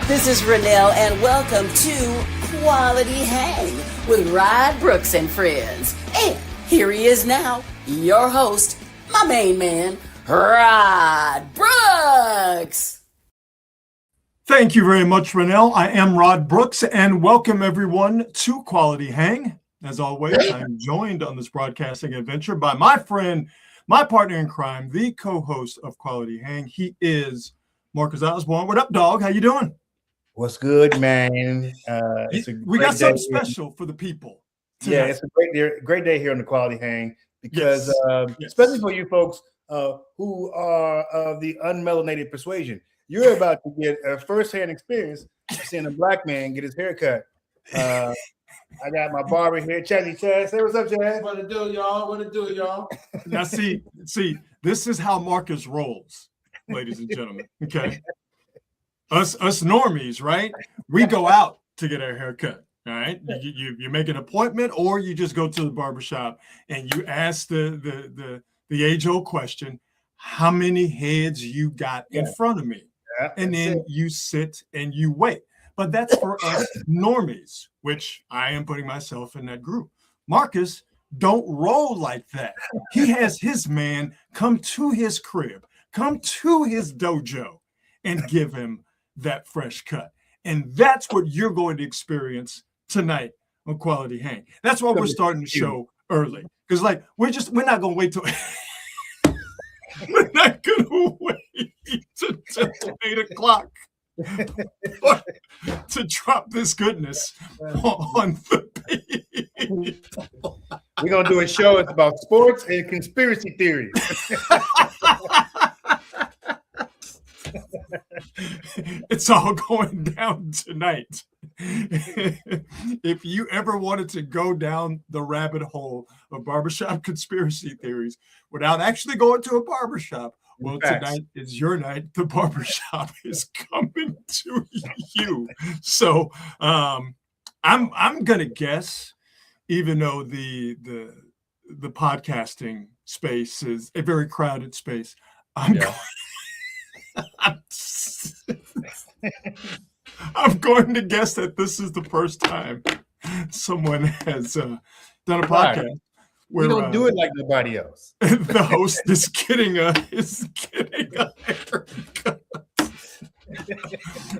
This is Renelle, and welcome to Quality Hang with Rod Brooks and friends. And here he is now, your host, my main man, Rod Brooks. Thank you very much, Renelle. I am Rod Brooks, and welcome everyone to Quality Hang. As always, I'm joined on this broadcasting adventure by my friend, my partner in crime, the co-host of Quality Hang. He is Marcus Osborne. What up, dog? How you doing? What's good, man? We got something special for the people tonight. Yeah, it's a great day here on the Quality Hang because, especially for you folks who are of the unmelanated persuasion, you're about to get a first-hand experience of seeing a black man get his hair cut. I got my barber here, Chazzy Chaz. Say what's up, Chaz. What it do, y'all? What it do, y'all? Now, see, this is how Marcus rolls, ladies and gentlemen. Okay. Us normies, right? We go out to get our hair cut. All right. You make an appointment, or you just go to the barbershop and you ask the age-old question, how many heads you got in front of me? Yeah, and then you sit and you wait. But that's for us normies, which I am putting myself in that group. Marcus don't roll like that. He has his man come to his crib, come to his dojo, and give him that fresh cut. And that's what you're going to experience tonight on Quality Hang. That's why we're starting the show early. Because we're not gonna wait till we're not gonna wait until 8 o'clock to drop this goodness on the people. We're gonna do a show. It's about sports and conspiracy theories. It's all going down tonight. If you ever wanted to go down the rabbit hole of barbershop conspiracy theories without actually going to a barbershop, well, tonight is your night. The barbershop is coming to you. So I'm gonna guess, even though the podcasting space is a very crowded space, I'm going to guess that this is the first time someone has done a podcast where we don't do it like nobody else. The host is getting a haircut.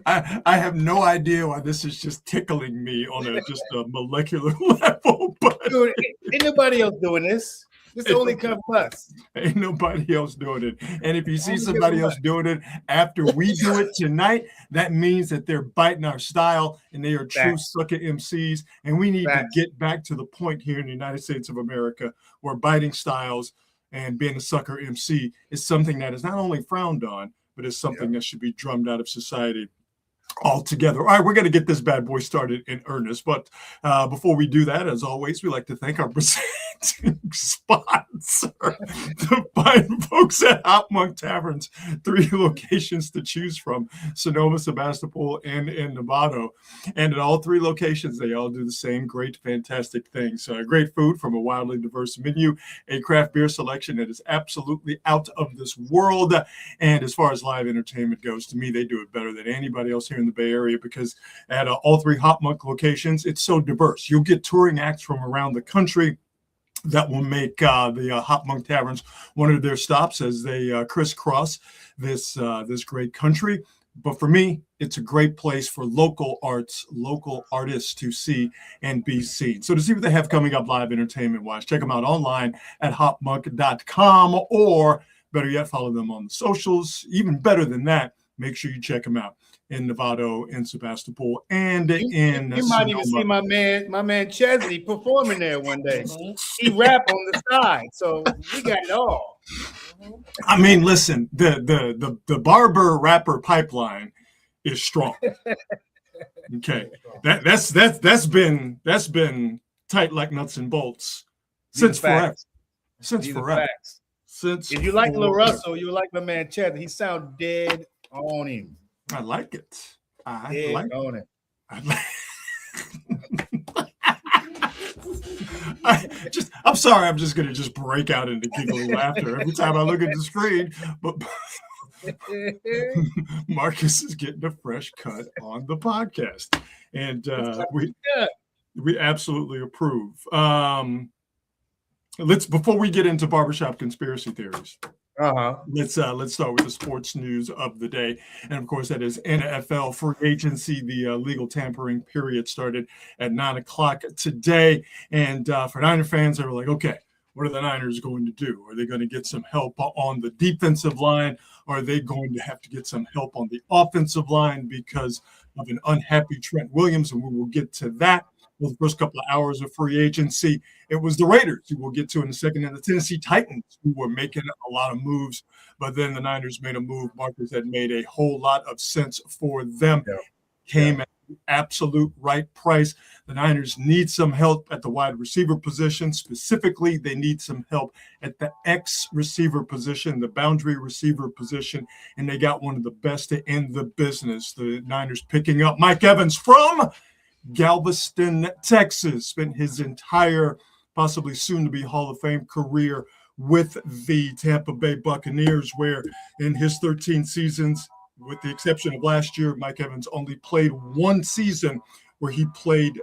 I have no idea why this is just tickling me on just a molecular level. But dude, ain't nobody else doing this. This only comes us. Ain't nobody else doing it. And if you see somebody else doing it after we do it tonight, that means that they're biting our style and they are true sucker MCs. And we need to get back to the point here in the United States of America where biting styles and being a sucker MC is something that is not only frowned on, but is something that should be drummed out of society altogether. All right, we're going to get this bad boy started in earnest. But before we do that, as always, we like to thank our presenting sponsor, the fine folks at Hop Monk Taverns. 3 locations to choose from: Sonoma, Sebastopol, and in Novato. And at all 3 locations, they all do the same great, fantastic things. Great food from a wildly diverse menu, a craft beer selection that is absolutely out of this world. And as far as live entertainment goes, to me, they do it better than anybody else here in the Bay Area, because at all 3 Hop Monk locations, it's so diverse. You'll get touring acts from around the country that will make the Hop Monk Taverns one of their stops as they crisscross this great country. But for me, it's a great place for local artists to see and be seen. So to see what they have coming up live entertainment-wise, check them out online at hopmonk.com, or better yet, follow them on the socials. Even better than that, make sure you check them out in Novato, in Sebastopol, and in you might even see my man Chazzy performing there one day. He rap on the side, so we got it all. I mean, listen, the barber rapper pipeline is strong. Okay, that's been tight like nuts and bolts since forever. Since forever. Since if you like Lil Russell, you like my man Chazzy. He sound dead on him. I like it. I like it. I'm sorry. I'm just gonna break out into giggling laughter every time I look at the screen. But Marcus is getting a fresh cut on the podcast, and we absolutely approve. Before we get into barbershop conspiracy theories. Let's start with the sports news of the day. And of course, that is NFL free agency. The legal tampering period started at 9:00 today. And for Niner fans, they were like, okay, what are the Niners going to do? Are they going to get some help on the defensive line? Or are they going to have to get some help on the offensive line because of an unhappy Trent Williams? And we will get to that. Well, the first couple of hours of free agency, it was the Raiders, who we'll get to in a second, and the Tennessee Titans, who were making a lot of moves. But then the Niners made a move, Marcus, that made a whole lot of sense for them. Came at the absolute right price. The Niners need some help at the wide receiver position. Specifically, they need some help at the X receiver position, the boundary receiver position, and they got one of the best in the business. The Niners picking up Mike Evans from Galveston, Texas, spent his entire, possibly soon-to-be Hall of Fame career with the Tampa Bay Buccaneers, where in his 13 seasons, with the exception of last year, Mike Evans only played one season where he played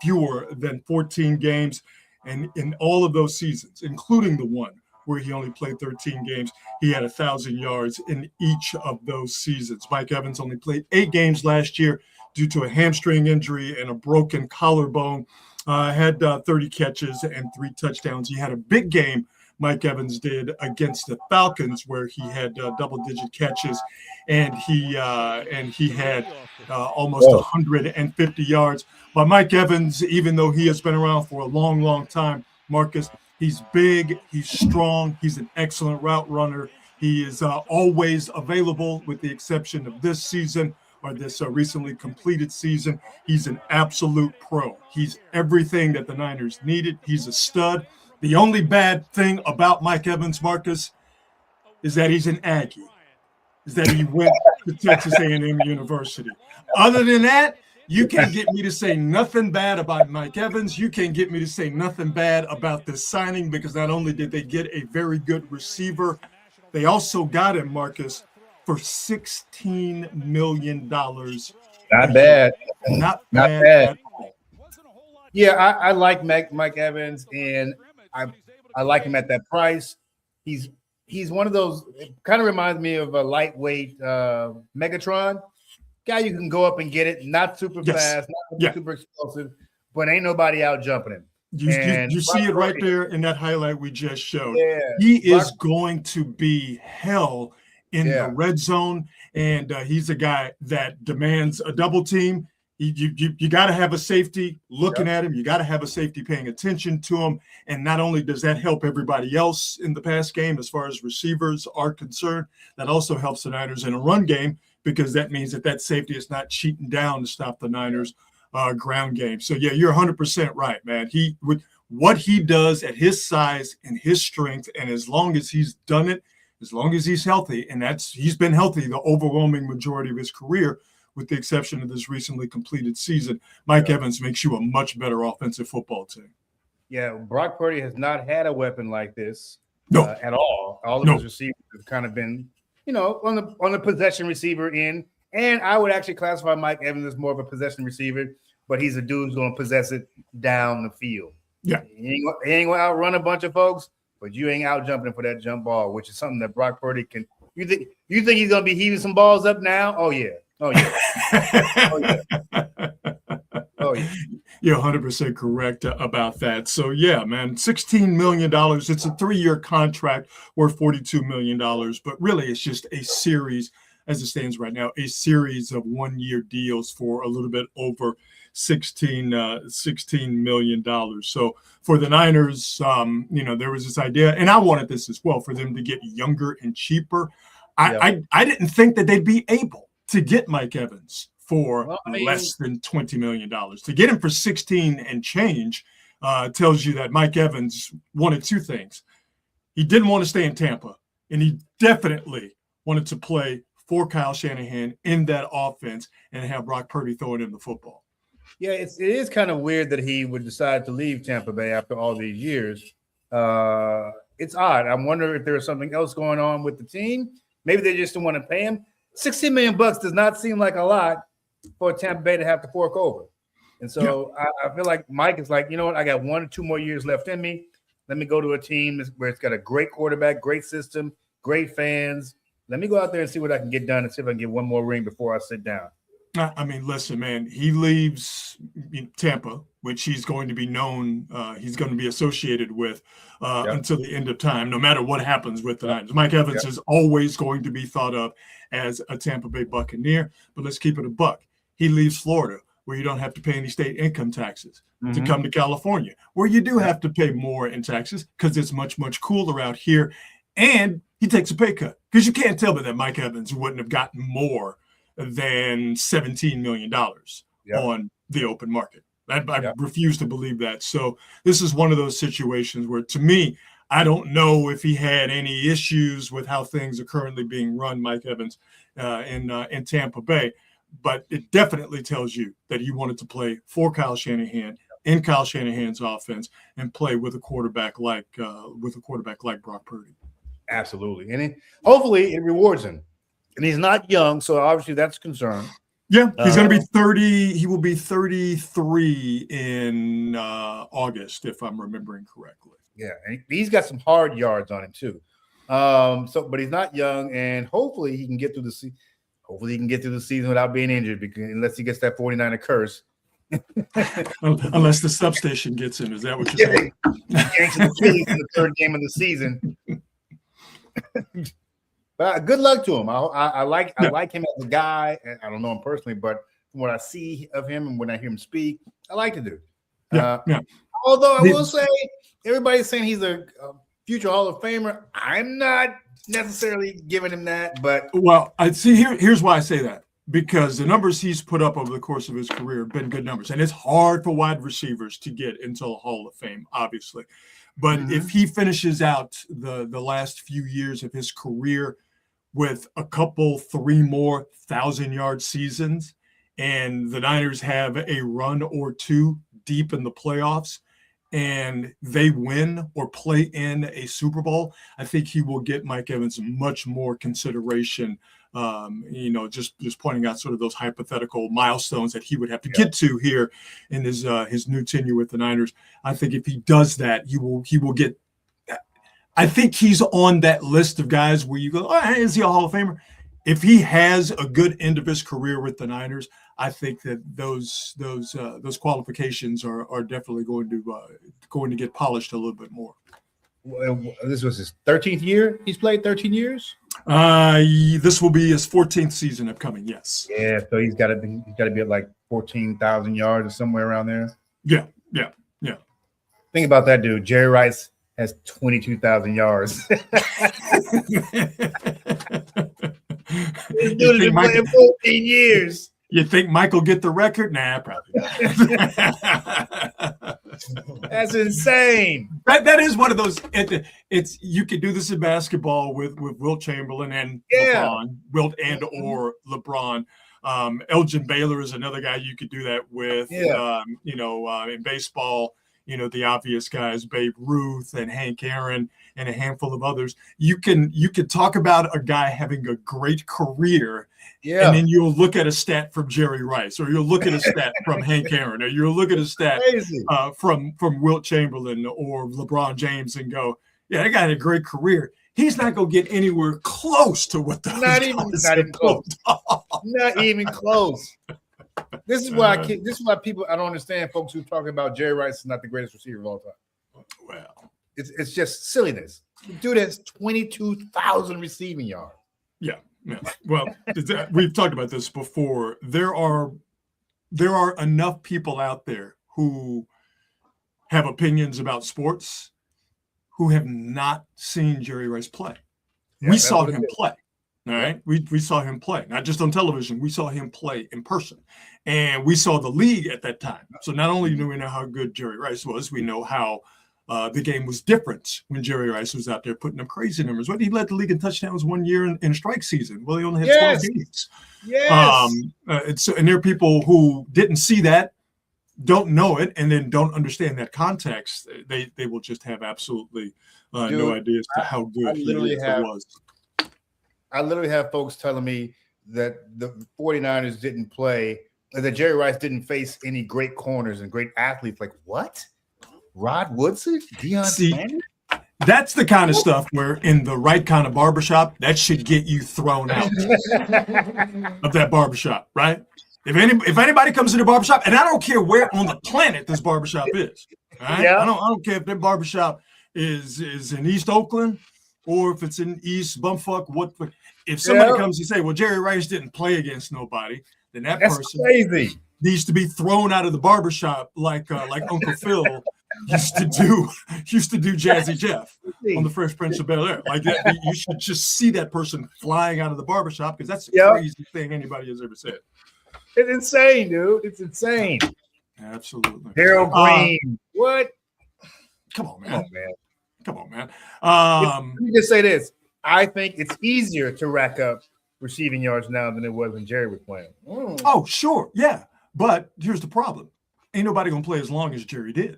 fewer than 14 games. And in all of those seasons, including the one where he only played 13 games, he had 1,000 yards in each of those seasons. Mike Evans only played 8 games last year due to a hamstring injury and a broken collarbone. Had 30 catches and 3 touchdowns. He had a big game, Mike Evans did, against the Falcons, where he had double-digit catches, and he had almost 150 yards. But Mike Evans, even though he has been around for a long, long time, Marcus, he's big, he's strong, he's an excellent route runner. He is always available, with the exception of this season, or this recently completed season. He's an absolute pro. He's everything that the Niners needed. He's a stud. The only bad thing about Mike Evans, Marcus, is that he's an Aggie, is that he went to Texas A&M University. Other than that, you can't get me to say nothing bad about Mike Evans. You can't get me to say nothing bad about this signing, because not only did they get a very good receiver, they also got him, Marcus, for $16 million. Not bad. Not bad at all. Yeah, I like Mike Evans, and I like him at that price. He's one of those, kind of reminds me of a lightweight Megatron guy. You can go up and get it, not super fast, not super explosive, but ain't nobody out jumping him. You see it right there in that highlight we just showed. Yeah, he is going to be hell in the red zone, and he's a guy that demands a double team. You got to have a safety looking at him. You got to have a safety paying attention to him. And not only does that help everybody else in the pass game as far as receivers are concerned, that also helps the Niners in a run game, because that means that safety is not cheating down to stop the Niners ground game. So, yeah, you're 100% right, man. What he does at his size and his strength, and as long as he's done it, as long as he's healthy, and he's been healthy the overwhelming majority of his career, with the exception of this recently completed season, Mike Evans makes you a much better offensive football team. Yeah, Brock Purdy has not had a weapon like this at all. All of his receivers have kind of been, on the possession receiver end. And I would actually classify Mike Evans as more of a possession receiver, but he's a dude who's going to possess it down the field. Yeah. He ain't going to outrun a bunch of folks, but you ain't out jumping for that jump ball, which is something that Brock Purdy can. You think he's going to be heaving some balls up now? Oh, yeah. Oh, yeah. Oh, yeah. You're 100% correct about that. So, yeah, man, $16 million. It's a 3-year contract worth $42 million. But really, it's just a series, as it stands right now, a series of 1-year deals for a little bit over $16 million. So for the Niners, there was this idea, and I wanted this as well, for them to get younger and cheaper. I didn't think that they'd be able to get Mike Evans for less than $20 million. To get him for 16 and change tells you that Mike Evans wanted 2 things. He didn't want to stay in Tampa, and he definitely wanted to play for Kyle Shanahan in that offense and have Brock Purdy throwing him the football. Yeah, it is kind of weird that he would decide to leave Tampa Bay after all these years. It's odd. I wonder if there's something else going on with the team. Maybe they just don't want to pay him. $16 million does not seem like a lot for Tampa Bay to have to fork over. And so I feel like Mike is like, you know what? I got 1 or 2 more years left in me. Let me go to a team where it's got a great quarterback, great system, great fans. Let me go out there and see what I can get done and see if I can get one more ring before I sit down. I mean, listen, man, he leaves Tampa, which he's going to be known, he's going to be associated with until the end of time, no matter what happens with the Niners. Mike Evans is always going to be thought of as a Tampa Bay Buccaneer, but let's keep it a buck. He leaves Florida, where you don't have to pay any state income taxes, to come to California, where you do have to pay more in taxes because it's much, much cooler out here. And he takes a pay cut because you can't tell me that Mike Evans wouldn't have gotten more than $17 million on the open market. I refuse to believe that. So this is one of those situations where, to me, I don't know if he had any issues with how things are currently being run, Mike Evans, in Tampa Bay, but it definitely tells you that he wanted to play for Kyle Shanahan in Kyle Shanahan's offense and play with a quarterback like Brock Purdy. Absolutely, and hopefully it rewards him. And he's not young, so obviously that's a concern. Yeah, he's going to be 30. He will be 33 in August, if I'm remembering correctly. Yeah, and he's got some hard yards on him too. But he's not young, and hopefully he can get through the season. Hopefully he can get through the season without being injured, because unless he gets that 49er curse. Unless the substation gets him, is that what you're saying? Yanks the Phillies in the third game of the season. But good luck to him. I like him as a guy. And I don't know him personally, but from what I see of him and when I hear him speak, I like the dude. Although I will say, everybody's saying he's a future Hall of Famer. I'm not necessarily giving him that, but I see. Here's why I say that, because the numbers he's put up over the course of his career have been good numbers, and it's hard for wide receivers to get into the Hall of Fame, obviously. But if he finishes out the last few years of his career with a couple, 3 more 1,000-yard seasons, and the Niners have a run or 2 deep in the playoffs, and they win or play in a Super Bowl, I think he will get Mike Evans much more consideration. Just pointing out sort of those hypothetical milestones that he would have to get to here in his new tenure with the Niners. I think if he does that, he will get. I think he's on that list of guys where you go, oh, is he a Hall of Famer? If he has a good end of his career with the Niners, I think that those qualifications are definitely going to get polished a little bit more. Well, this was his 13th year. He's played 13 years. This will be his 14th season upcoming. Yes. Yeah. So he's got to be at like 14,000 yards or somewhere around there. Yeah. Think about that, dude. Jerry Rice has 22,000 yards. This dude has been playing 14 years. You think Mike will get the record? Nah, probably not. That's insane. That is one of those. It's you could do this in basketball with Wilt Chamberlain and LeBron, Wilt and or LeBron. Elgin Baylor is another guy you could do that with. In baseball, the obvious guys, Babe Ruth and Hank Aaron and a handful of others. You can talk about a guy having a great career. Yeah. And then you'll look at a stat from Jerry Rice, or you'll look at a stat from Hank Aaron, or you'll look at a stat from Wilt Chamberlain or LeBron James and go, yeah, that guy had a great career. He's not going to get anywhere close to what the not even close. Not even close. This is why people, I don't understand folks who talk about Jerry Rice is not the greatest receiver of all time. Well, it's just silliness. The dude has 22,000 receiving yards. Yeah. Well, we've talked about this before. There are enough people out there who have opinions about sports who have not seen Jerry Rice play. Yeah, we saw him play. All right. We saw him play, not just on television. We saw him play in person, and we saw the league at that time. So not only do we know how good Jerry Rice was, we know how the game was different when Jerry Rice was out there putting up crazy numbers. What, he led the league in touchdowns one year in strike season. Well, he only had 12 games. Yes. And there are people who didn't see that, don't know it, and then don't understand that context. They will just have absolutely no idea as to how good he was. I literally have folks telling me that the 49ers didn't play, that Jerry Rice didn't face any great corners and great athletes. Like, what? Rod Woodson? Deion Sanders? That's the kind of stuff where in the right kind of barbershop, that should get you thrown out of that barbershop, right? If anybody comes to the barbershop, and I don't care where on the planet this barbershop is, right? Yeah. I don't care if that barbershop is in East Oakland or if it's in East Bumfuck. If somebody comes and say, well, Jerry Rice didn't play against nobody, then that's person crazy. Needs to be thrown out of the barbershop like Uncle Phil used to do Jazzy Jeff on the Fresh Prince of Bel-Air. Like that, you should just see that person flying out of the barbershop because that's the craziest thing anybody has ever said. It's insane, dude. It's insane. Absolutely. Harold Green. What? Come on, man. Let me just say this. I think it's easier to rack up receiving yards now than it was when Jerry was playing. Oh, sure. Yeah. But here's the problem. Ain't nobody going to play as long as Jerry did.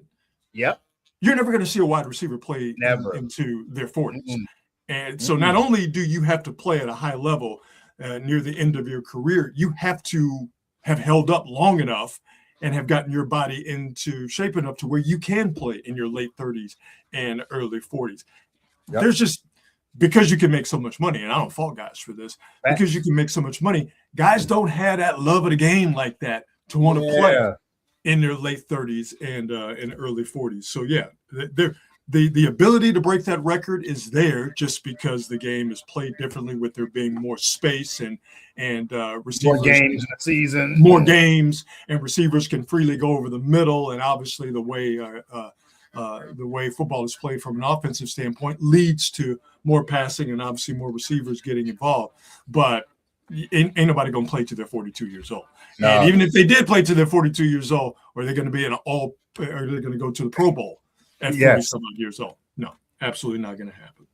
Yep. You're never going to see a wide receiver play into their 40s. Mm-hmm. And so not only do you have to play at a high level near the end of your career, you have to have held up long enough and have gotten your body into shape enough to where you can play in your late 30s and early 40s. Yep. There's just, because you can make so much money, and I don't fault guys for this, because you can make so much money, guys don't have that love of the game like that to want to play in their late 30s and in early 40s. So yeah, the ability to break that record is there just because the game is played differently, with there being more space and receivers, more games in the season, more games, and receivers can freely go over the middle. And obviously the way football is played from an offensive standpoint leads to more passing and obviously more receivers getting involved. But ain't nobody going to play till they're 42 years old. No. And even if they did play till they're 42 years old, are they going to be or they're going to go to the Pro Bowl at 40 some odd years old? No, absolutely not going to happen.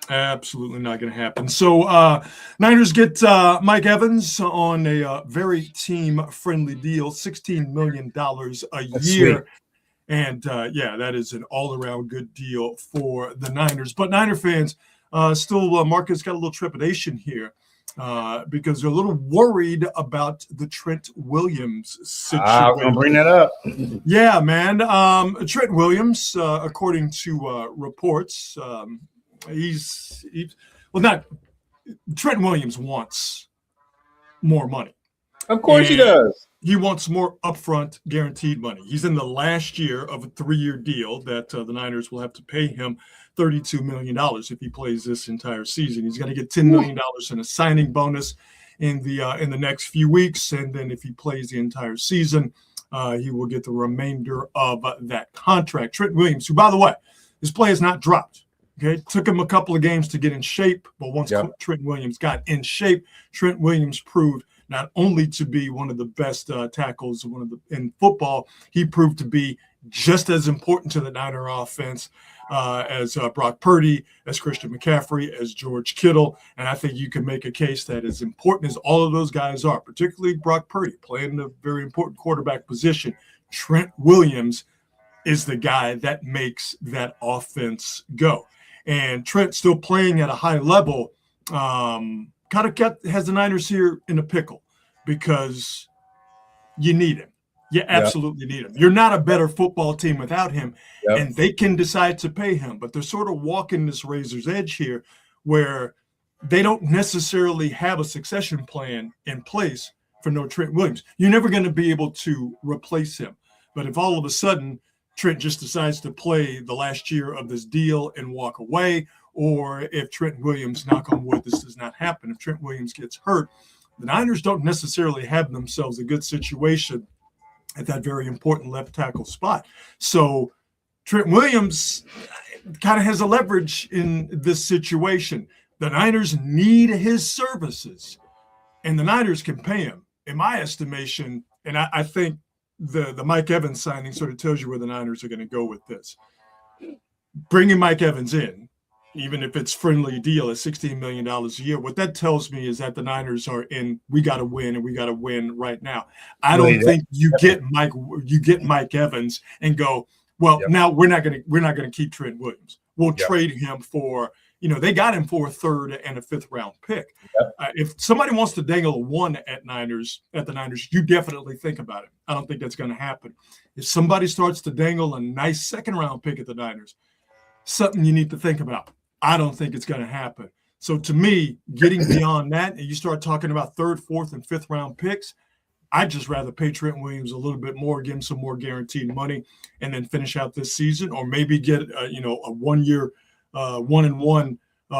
Absolutely not going to happen. So Niners get Mike Evans on a very team-friendly deal, $16 million a year. Sweet. And, that is an all-around good deal for the Niners. But Niner fans still, Marcus got a little trepidation here because they're a little worried about the Trent Williams situation. I'm going to bring that up. Yeah, man. Trent Williams, according to reports, Trent Williams wants more money. Of course he does. He wants more upfront guaranteed money. He's in the last year of a 3-year deal that the Niners will have to pay him $32 million if he plays this entire season. He's going to get $10 million in a signing bonus in the next few weeks. And then if he plays the entire season, he will get the remainder of that contract. Trent Williams, who, by the way, his play has not dropped. Okay, it took him a couple of games to get in shape, but once Trent Williams got in shape, Trent Williams proved not only to be one of the best tackles in football, he proved to be just as important to the Niner offense as Brock Purdy, as Christian McCaffrey, as George Kittle. And I think you can make a case that as important as all of those guys are, particularly Brock Purdy, playing a very important quarterback position, Trent Williams is the guy that makes that offense go. And Trent still playing at a high level kind of has the Niners here in a pickle because you need him. You absolutely need him. You're not a better football team without him, and they can decide to pay him. But they're sort of walking this razor's edge here where they don't necessarily have a succession plan in place for no Trent Williams. You're never going to be able to replace him. But if all of a sudden Trent just decides to play the last year of this deal and walk away, or if Trent Williams, knock on wood, this does not happen, if Trent Williams gets hurt, the Niners don't necessarily have themselves a good situation at that very important left tackle spot. So Trent Williams kind of has a leverage in this situation. The Niners need his services, and the Niners can pay him, in my estimation. And I think the Mike Evans signing sort of tells you where the Niners are going to go with this. Bringing Mike Evans in, even if it's friendly deal at $16 million a year, what that tells me is that the Niners are in, we got to win, and we got to win right now. I don't think you get Mike Evans and go, well, now we're not going to keep Trent Williams. We'll trade him for they got him for a third and a fifth round pick. Yep. If somebody wants to dangle a one at the Niners, you definitely think about it. I don't think that's going to happen. If somebody starts to dangle a nice second round pick at the Niners, something you need to think about. I don't think it's going to happen. So to me, getting beyond that, and you start talking about third, fourth, and fifth round picks, I'd just rather pay Trent Williams a little bit more, give him some more guaranteed money, and then finish out this season, or maybe get a 1 year 1-and-1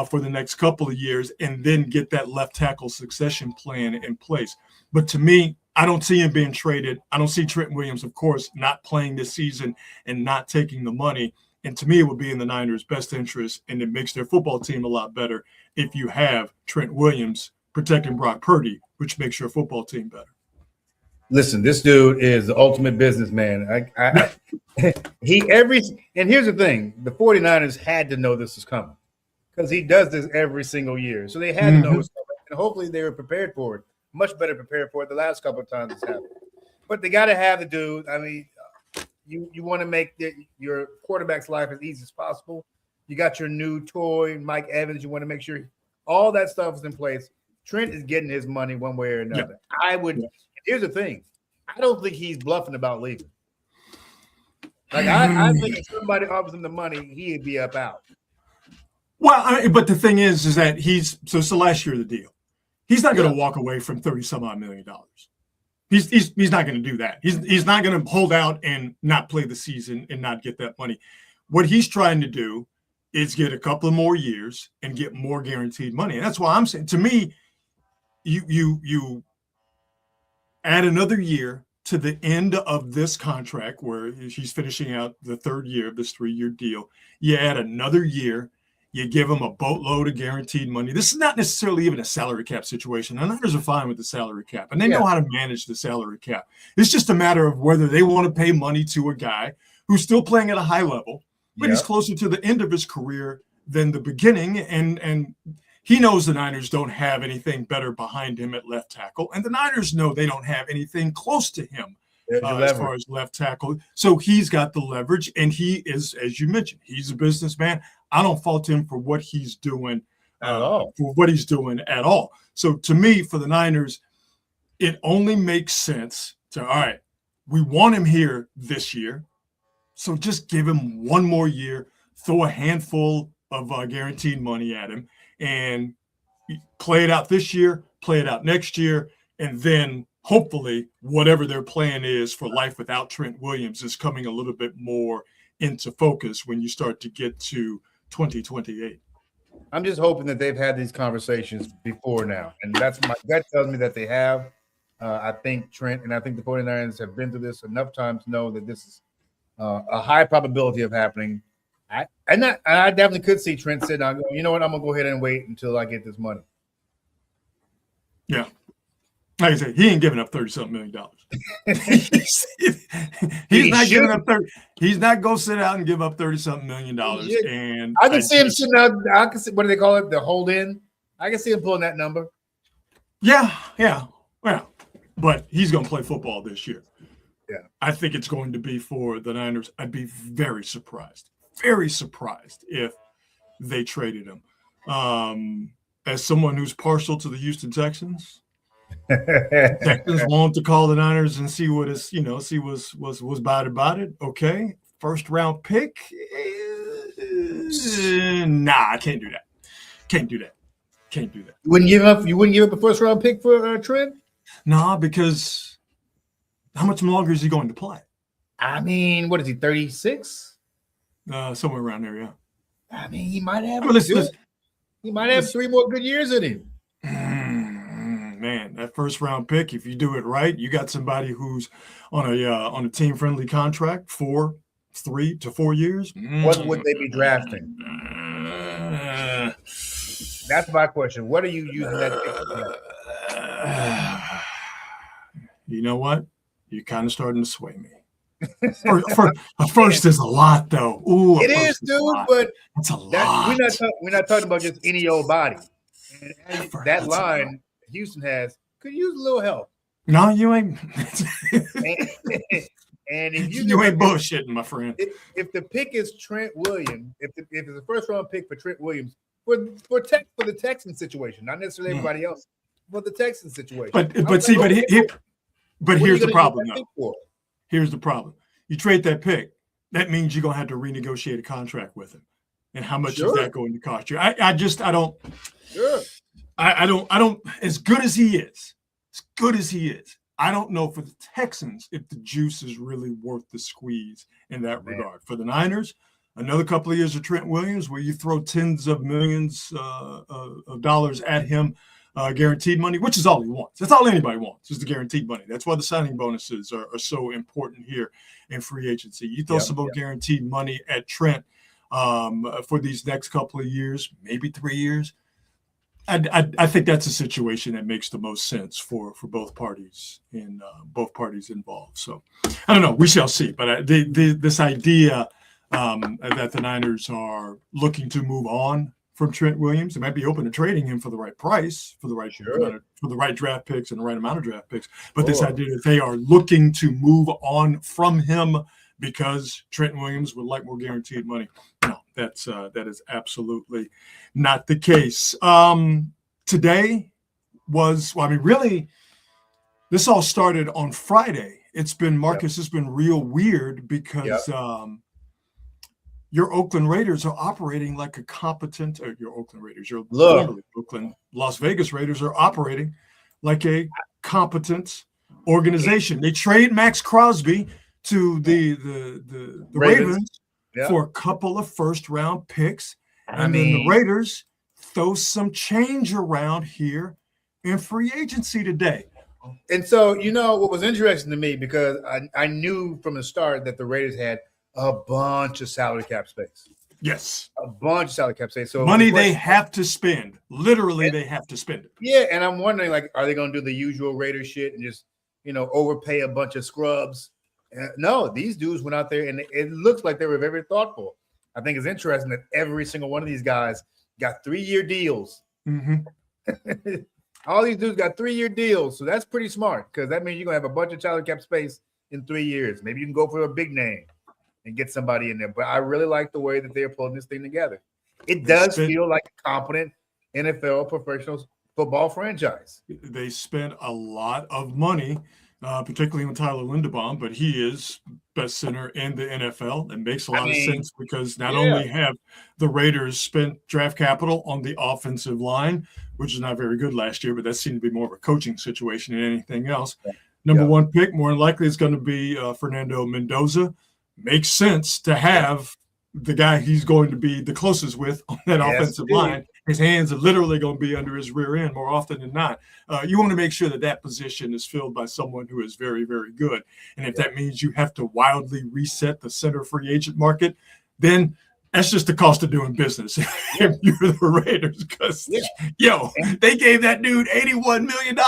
for the next couple of years, and then get that left tackle succession plan in place. But to me, I don't see him being traded. I don't see Trent Williams, of course, not playing this season and not taking the money. And to me, it would be in the Niners' best interest, and it makes their football team a lot better if you have Trent Williams protecting Brock Purdy, which makes your football team better. Listen, this dude is the ultimate businessman. And here's the thing, the 49ers had to know this was coming because he does this every single year. So they had to know it was coming, and hopefully they were prepared for it, much better prepared for it the last couple of times it's happened. But they got to have the dude. I mean, you want to make your quarterback's life as easy as possible. You got your new toy, Mike Evans. You want to make sure all that stuff is in place. Trent is getting his money one way or another. Yeah. Here's the thing. I don't think he's bluffing about leaving. Like I think if somebody offers him the money, he'd be up out. Well, but the thing is that it's the last year of the deal. He's not going to walk away from $30-some-odd million. He's not going to do that. He's not going to hold out and not play the season and not get that money. What he's trying to do is get a couple of more years and get more guaranteed money. And that's why I'm saying, to me, you add another year to the end of this contract where he's finishing out the third year of this 3-year deal. You add another year. You give him a boatload of guaranteed money. This is not necessarily even a salary cap situation. The Niners are fine with the salary cap, and they know how to manage the salary cap. It's just a matter of whether they want to pay money to a guy who's still playing at a high level, but he's closer to the end of his career than the beginning, and he knows the Niners don't have anything better behind him at left tackle, and the Niners know they don't have anything close to him as far as left tackle. So he's got the leverage, and he is, as you mentioned, he's a businessman. I don't fault him for what he's doing at all. So to me, for the Niners, it only makes sense to, all right, we want him here this year, so just give him one more year, throw a handful of guaranteed money at him, and play it out this year, play it out next year, and then hopefully whatever their plan is for life without Trent Williams is coming a little bit more into focus when you start to get to 2028. I'm just hoping that they've had these conversations before now, and that tells me that they have. I think Trent and I think the 49ers have been through this enough times to know that this is a high probability of happening. I definitely could see Trent sitting down, going, you know what, I'm gonna go ahead and wait until I get this money. Yeah. Like I said, he ain't giving up $30-something million. He's not giving up 30. He's not going to sit out and give up $30-something million. And I can see him sitting out. I can see, what do they call it? The hold in. I can see him pulling that number. Yeah. But he's going to play football this year. Yeah. I think it's going to be for the Niners. I'd be very surprised if they traded him. As someone who's partial to the Houston Texans, Texans want to call the Niners and see what is, see what's bad about it. Okay, first round pick. Nah, I can't do that. Can't do that. You wouldn't give up a first round pick for Trent? Nah, because how much longer is he going to play? I mean, what is he, 36? Somewhere around there, yeah. I mean, he might have. He might have 3 more good years in him. Man, that first round pick, if you do it right, you got somebody who's on a team friendly contract for 3 to 4 years. What would they be drafting? That's my question. What are you using that pick for? You know what? You're kind of starting to sway me. First is a lot, though. Ooh, it is, dude, but it's a lot. We're not talking about just any old body. And that line Houston has could use a little help. No, you ain't. And if you ain't bullshitting, my friend. If the pick is Trent Williams, if it's a first round pick for Trent Williams, for the Texans situation, not necessarily everybody else, but the Texans situation. But here's the problem. Here's the problem. You trade that pick, that means you're gonna have to renegotiate a contract with him. And how much is that going to cost you? I don't. Sure. I don't. As good as he is, I don't know for the Texans if the juice is really worth the squeeze in that regard. For the Niners, another couple of years of Trent Williams, where you throw tens of millions of dollars at him, guaranteed money, which is all he wants. That's all anybody wants, is the guaranteed money. That's why the signing bonuses are so important here in free agency. You throw some more guaranteed money at Trent for these next couple of years, maybe 3 years. I think that's a situation that makes the most sense for both parties and both parties involved. So I don't know. We shall see. But this idea that the Niners are looking to move on from Trent Williams, they might be open to trading him for the right price, for the right for the right draft picks and the right amount of draft picks. But this idea that they are looking to move on from him because Trent Williams would like more guaranteed money. No, that is absolutely not the case. Today was, really, this all started on Friday. It's been, Marcus, it's been real weird because your Oakland Raiders are operating like a competent, your Oakland Raiders, your Oakland, Las Vegas Raiders are operating like a competent organization. They trade Max Crosby to the Ravens for a couple of first-round picks, and then the Raiders throw some change around here in free agency today. And so, what was interesting to me, because I knew from the start that the Raiders had a bunch of salary cap space. Yes. A bunch of salary cap space. So money they have to spend. Literally, they have to spend it. Yeah, and I'm wondering, are they going to do the usual Raiders shit and just, overpay a bunch of scrubs? No, these dudes went out there, and it looks like they were very thoughtful. I think it's interesting that every single one of these guys got 3-year deals. Mm-hmm. All these dudes got 3-year deals, so that's pretty smart, because that means you're going to have a bunch of salary cap space in 3 years. Maybe you can go for a big name and get somebody in there. But I really like the way that they're pulling this thing together. It does feel like a competent NFL professional football franchise. They spent a lot of money, particularly on Tyler Linderbaum, but he is best center in the NFL. It makes a lot of sense because not only have the Raiders spent draft capital on the offensive line, which is not very good last year, but that seemed to be more of a coaching situation than anything else. Number one pick, more than likely, is going to be Fernando Mendoza. Makes sense to have the guy he's going to be the closest with on that offensive line. His hands are literally going to be under his rear end more often than not. You want to make sure that position is filled by someone who is very, very good. And if that means you have to wildly reset the center free agent market, then that's just the cost of doing business. If you're the Raiders, because they gave that dude $81 million.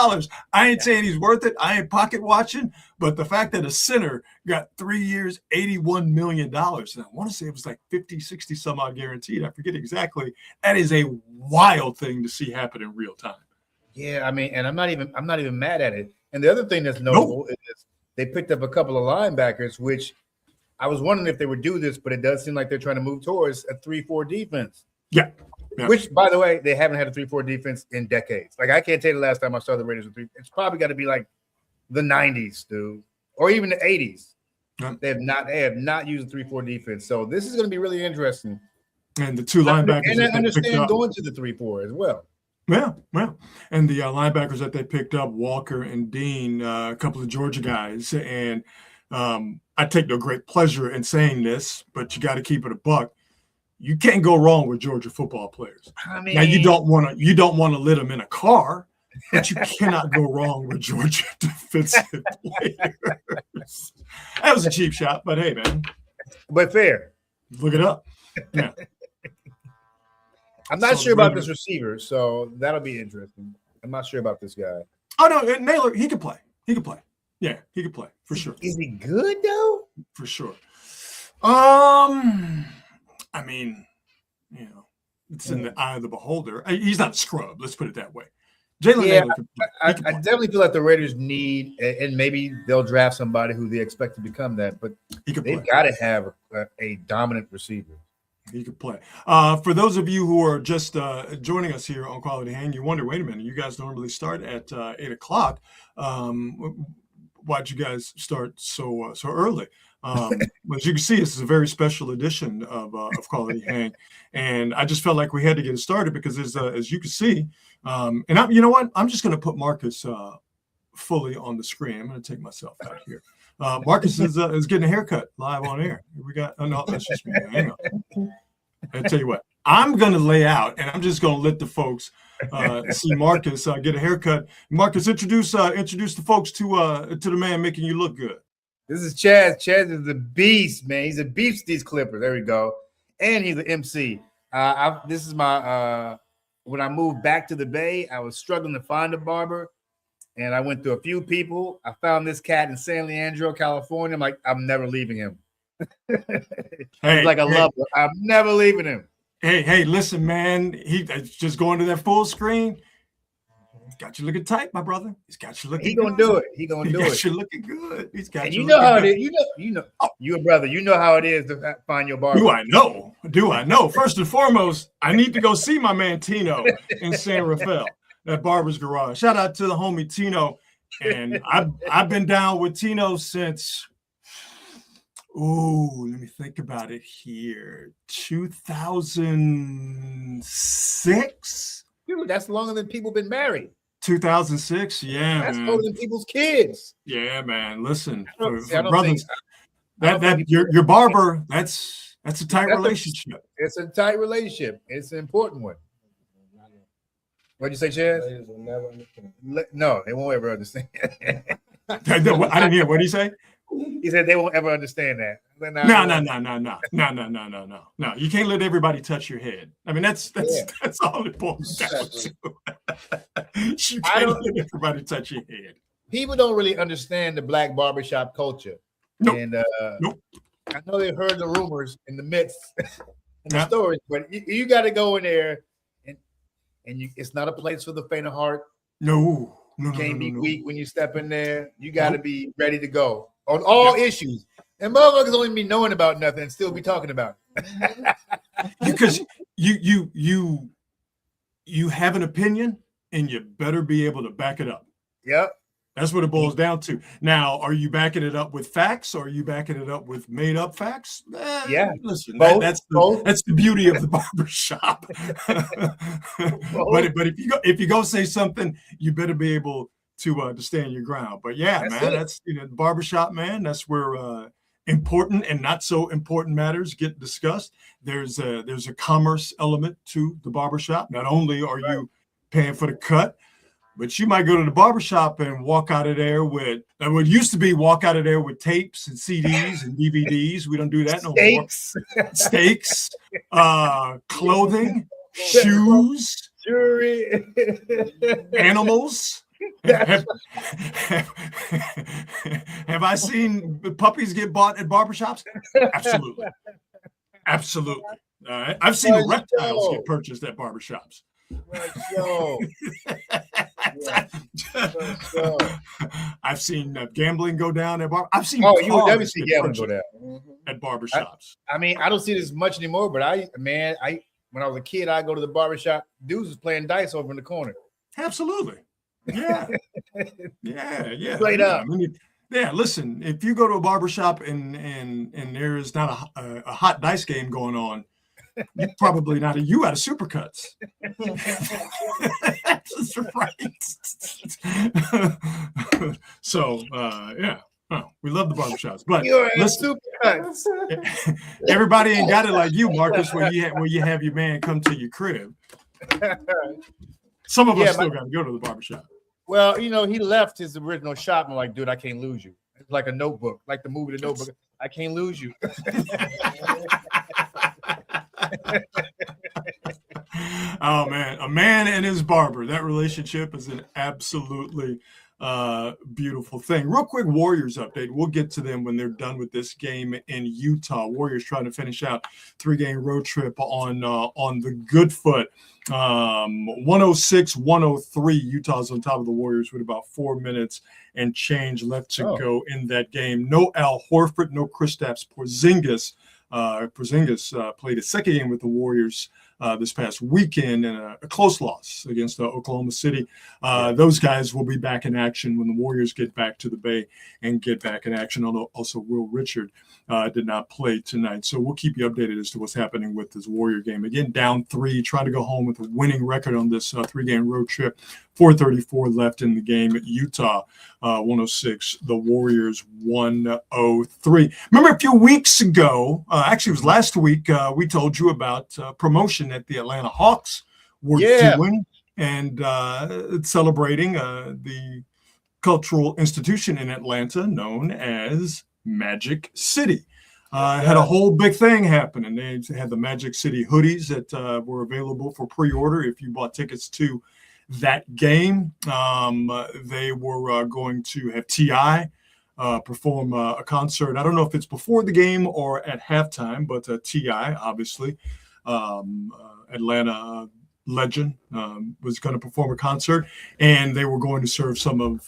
I ain't saying he's worth it. I ain't pocket watching, but the fact that a center got 3 years, $81 million, and I want to say it was like 50, 60 some odd guaranteed. I forget exactly. That is a wild thing to see happen in real time. Yeah, and I'm not even mad at it. And the other thing that's notable is they picked up a couple of linebackers, which I was wondering if they would do this, but it does seem like they're trying to move towards a 3-4 defense. Yeah. Which, by the way, they haven't had a 3-4 defense in decades. I can't tell you the last time I saw the Raiders with 3. It's probably got to be like the 90s, dude, or even the 80s. Yeah. They have not used a 3-4 defense. So this is going to be really interesting. And the two linebackers, and I understand going to the 3-4 as well. Yeah. And the linebackers that they picked up, Walker and Dean, a couple of Georgia guys, and I take no great pleasure in saying this, but you got to keep it a buck. You can't go wrong with Georgia football players. Now you don't want to let them in a car, but you cannot go wrong with Georgia defensive players. That was a cheap shot, but hey, man. But fair. Look it up. Yeah. I'm not sure about this receiver, so that'll be interesting. I'm not sure about this guy. Oh no, Naylor, he can play. Yeah, he could play for sure. Is he good though? For sure. It's in the eye of the beholder. He's not a scrub. Let's put it that way. Jalen Naylor. I definitely feel like the Raiders need, and maybe they'll draft somebody who they expect to become that, but they've got to have a dominant receiver. He could play. For those of you who are just joining us here on Quality Hang, you wonder, wait a minute, you guys normally start at 8 o'clock. Why'd you guys start so early? As you can see, this is a very special edition of Quality Hang, and I just felt like we had to get it started because as you can see, you know what? I'm just going to put Marcus fully on the screen. I'm going to take myself out here. Marcus is getting a haircut live on air. We got no, that's just me. Hang on. I tell you what, I'm going to lay out, and I'm just going to let the folks see Marcus get a haircut. Marcus, introduce the folks to the man making you look good. This is Chaz. Chaz is the beast, man. He's a beast with these clippers. There we go. And he's an MC. This is my when I moved back to the Bay, I was struggling to find a barber. And I went to a few people. I found this cat in San Leandro, California. I'm like, I'm never leaving him. He's like a lover. I'm never leaving him. Hey, listen, man. He just going to that full screen. Got you looking tight, my brother. He's got you looking. He gonna do it. He gonna do it. Got you looking good. He's got and you. You know how good. it is. You know. You a brother. You know how it is to find your barber. Do I know? First and foremost, I need to go see my man Tino in San Rafael at Barber's Garage. Shout out to the homie Tino, and I've been down with Tino since. Ooh, let me think about it here. 2006. Dude, that's longer than people been married. 2006, yeah, that's man. older than people's kids. Yeah, man. Listen, for brothers, your barber, that's a tight relationship. It's a tight relationship. It's an important one. What'd you say, Chaz? Ladies will never understand. No, they won't ever understand. I didn't hear. What did he say? He said they won't ever understand that. No. You can't let everybody touch your head. I mean, that's all it boils down to. You can't let everybody touch your head. People don't really understand the black barbershop culture. Nope. And Nope. I know they heard the rumors in the myths and the stories, but you got to go in there and it's not a place for the faint of heart. No. You can't be weak when you step in there. You got to be ready to go on all issues. And motherfuckers don't even be knowing about nothing and still be talking about it. Because you have an opinion and you better be able to back it up. Yep. That's what it boils down to. Now, are you backing it up with facts or are you backing it up with made up facts? Yeah. Listen, both, that's the beauty of the barbershop. But if you go say something, you better be able to stand your ground. But yeah, that's the barbershop, man. That's where important and not so important matters get discussed. There's a commerce element to the barbershop. Not only are you paying for the cut, but you might go to the barbershop and walk out of there with what used to be walk out of there with tapes and CDs and DVDs. We don't do that no more. Steaks, clothing, shoes, jewelry, animals. Have I seen puppies get bought at barbershops? Absolutely. I've seen reptiles get purchased at barbershops. I've seen gambling go down at bar. I've seen you would never see gambling go down at barbershops. I mean, I don't see this much anymore, but I when I was a kid, I go to the barbershop. Dudes was playing dice over in the corner. Absolutely. Yeah. Yeah. Straight up. I mean, yeah, listen, if you go to a barbershop and there is not a hot dice game going on, you're probably not you out of Supercuts. That's right. So yeah. Oh, we love the barbershops, but listen, everybody ain't got it like you, Marcus, where you have your man come to your crib. Some of us still got to go to the barbershop. Well, he left his original shop. I'm like, dude, I can't lose you. It's like a Notebook, like the movie The Notebook. I can't lose you. Oh man, a man and his barber. That relationship is an absolutely beautiful thing. Real quick Warriors update. We'll get to them when they're done with this game in Utah. Warriors trying to finish out 3-game road trip on the good foot. 106-103. Utah's on top of the Warriors with about 4 minutes and change left to go in that game. No Al Horford, no Kristaps Porzingis Porzingis played his second game with the Warriors this past weekend in a close loss against Oklahoma City. Those guys will be back in action when the Warriors get back to the Bay and get back in action. Although also Will Richard did not play tonight. So we'll keep you updated as to what's happening with this Warrior game. Again, down 3, trying to go home with a winning record on this 3-game road trip. 4:34 left in the game at Utah, 106. The Warriors 103. Remember a few weeks ago, actually it was last week, we told you about promotion that the Atlanta Hawks were doing and celebrating the cultural institution in Atlanta known as Magic City. Had a whole big thing happen, and they had the Magic City hoodies that were available for pre-order if you bought tickets to that game. They were going to have T.I. Perform a concert. I don't know if it's before the game or at halftime, but T.I., obviously, Atlanta legend, was going to perform a concert, and they were going to serve some of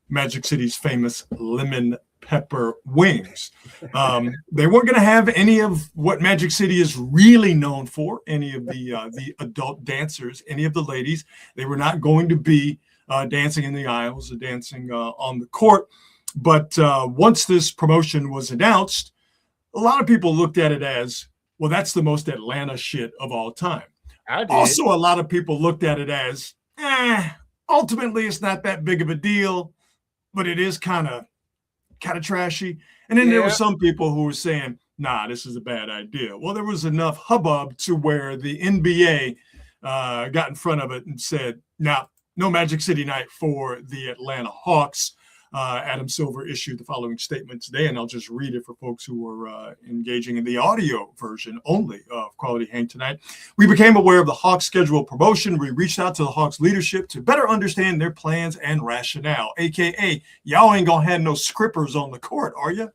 Magic City's famous lemon pepper wings. They weren't going to have any of what Magic City is really known for, any of the adult dancers, any of the ladies. They were not going to be dancing in the aisles or dancing on the court. But once this promotion was announced, a lot of people looked at it as, well, that's the most Atlanta shit of all time. Also, a lot of people looked at it as, ultimately, it's not that big of a deal, but it is kind of trashy. And then there were some people who were saying, nah, this is a bad idea. Well, there was enough hubbub to where the NBA got in front of it and said, no Magic City night for the Atlanta Hawks. Adam Silver issued the following statement today, and I'll just read it for folks who are engaging in the audio version only of Quality Hang tonight. We became aware of the Hawks scheduled promotion. We reached out to the Hawks leadership to better understand their plans and rationale, a.k.a. y'all ain't gonna have no scrippers on the court, are you?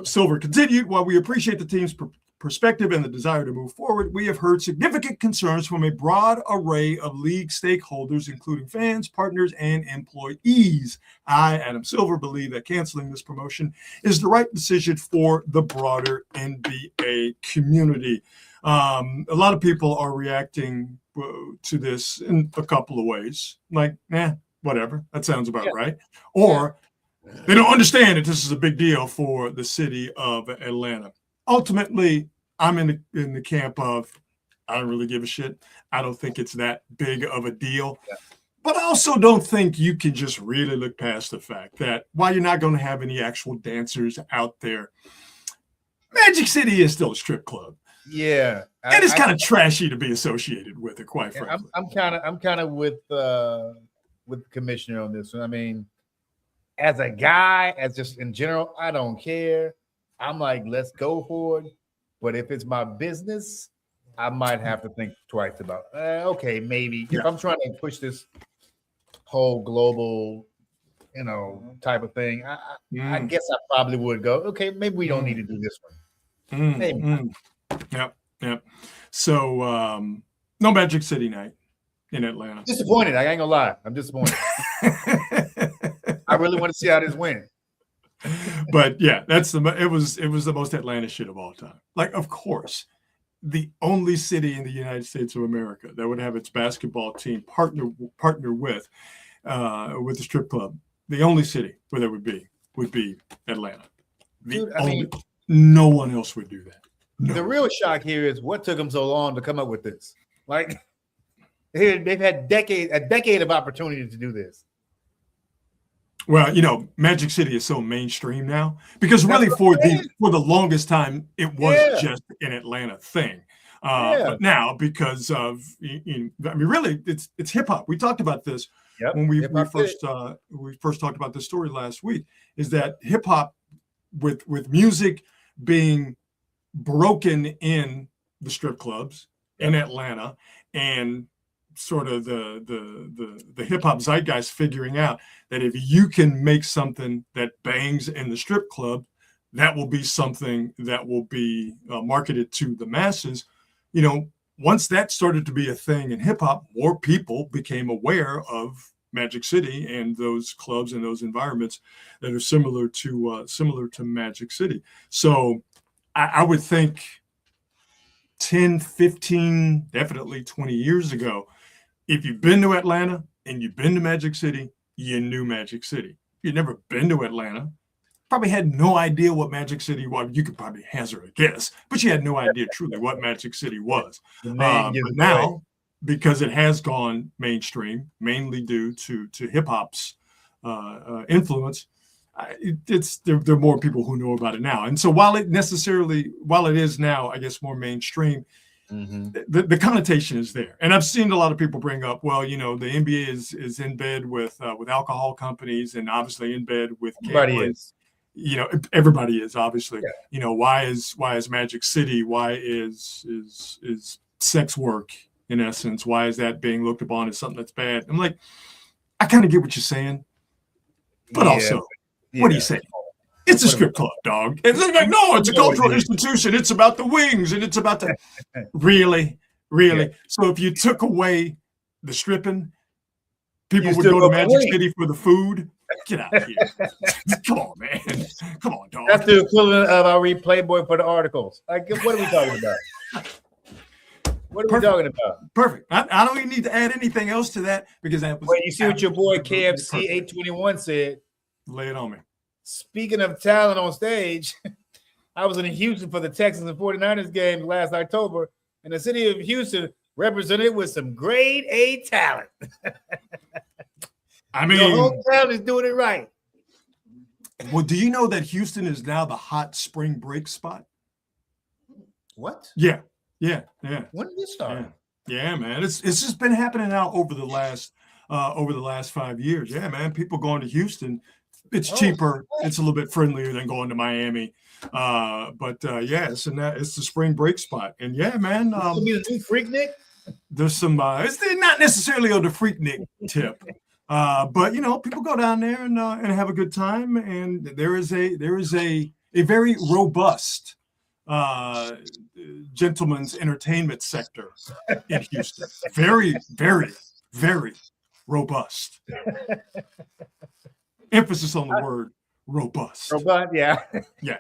Silver continued, while we appreciate the team's perspective and the desire to move forward, we have heard significant concerns from a broad array of league stakeholders, including fans, partners, and employees. I, Adam Silver, believe that canceling this promotion is the right decision for the broader NBA community. A lot of people are reacting to this in a couple of ways, like, whatever, that sounds about right. Or they don't understand that this is a big deal for the city of Atlanta. Ultimately, I'm in the camp of, I don't really give a shit. I don't think it's that big of a deal. Yeah. But I also don't think you can just really look past the fact that while you're not going to have any actual dancers out there, Magic City is still a strip club. Yeah. And it's kind of trashy to be associated with it, quite frankly. I'm kind of with the commissioner on this one. I mean, as a guy, as just in general, I don't care. I'm like, let's go for it. But if it's my business, I might have to think twice about, okay, maybe. If I'm trying to push this whole global, type of thing, I guess I probably would go, okay, maybe we don't need to do this one. Maybe. Yep. So, no Magic City night in Atlanta. Disappointed. I ain't gonna lie. I'm disappointed. I really want to see how this went. But yeah, it was the most Atlanta shit of all time. Like, of course, the only city in the United States of America that would have its basketball team partner with the strip club. The only city where there would be Atlanta. No one else would do that. No. The real shock here is what took them so long to come up with this. Like, they've had a decade of opportunity to do this. Well, Magic City is so mainstream now because really for the longest time it was just an Atlanta thing. But now because of really it's hip hop. We talked about this when we first talked about this story last week. Is that hip hop with music being broken in the strip clubs in Atlanta and sort of the hip hop zeitgeist figuring out that if you can make something that bangs in the strip club, that will be something that will be marketed to the masses. Once that started to be a thing in hip hop, more people became aware of Magic City and those clubs and those environments that are similar to Magic City. So I would think 10, 15, definitely 20 years ago, if you've been to Atlanta and you've been to Magic City, you knew Magic City. If you'd never been to Atlanta, probably had no idea what Magic City was. You could probably hazard a guess, but you had no idea truly what Magic City was. But now, because it has gone mainstream, mainly due to hip hop's influence, there are more people who know about it now. And so while it is now, I guess, more mainstream, the connotation is there. And I've seen a lot of people bring up, well, the NBA is in bed with alcohol companies, and obviously in bed with everybody is. Everybody is obviously. Yeah. Why is Magic City? Why is sex work, in essence? Why is that being looked upon as something that's bad? I'm like, I kind of get what you're saying, but also, what do you say? It's a strip club, dog. And they're like, no, it's a cultural institution. It's about the wings, and it's about the really. Yeah. So if you took away the stripping, people would go to Magic City for the food. Get out of here. Come on, man. Come on, dog. That's the equivalent of I read Playboy for the articles. Like, what are we talking about? What are we talking about? Perfect. I don't even need to add anything else to that because that was. Well, you see what your boy KFC 821 said. Lay it on me. Speaking of talent on stage, I was in Houston for the Texans and 49ers game last October, and the city of Houston represented with some grade A talent. I mean, the whole town is doing it right. Well, do you know that Houston is now the hot spring break spot? What? Yeah. When did this start? Yeah, man. It's just been happening now over the last 5 years. Yeah, man. People going to Houston. It's cheaper. It's a little bit friendlier than going to Miami. It's the spring break spot. And yeah, man. Be the new Freaknik? There's some. It's not necessarily on the Freaknik tip. But people go down there and have a good time, and there is a very robust gentleman's entertainment sector in Houston. Very, very, very robust. Emphasis on the word robust. Robust, yeah. Yeah.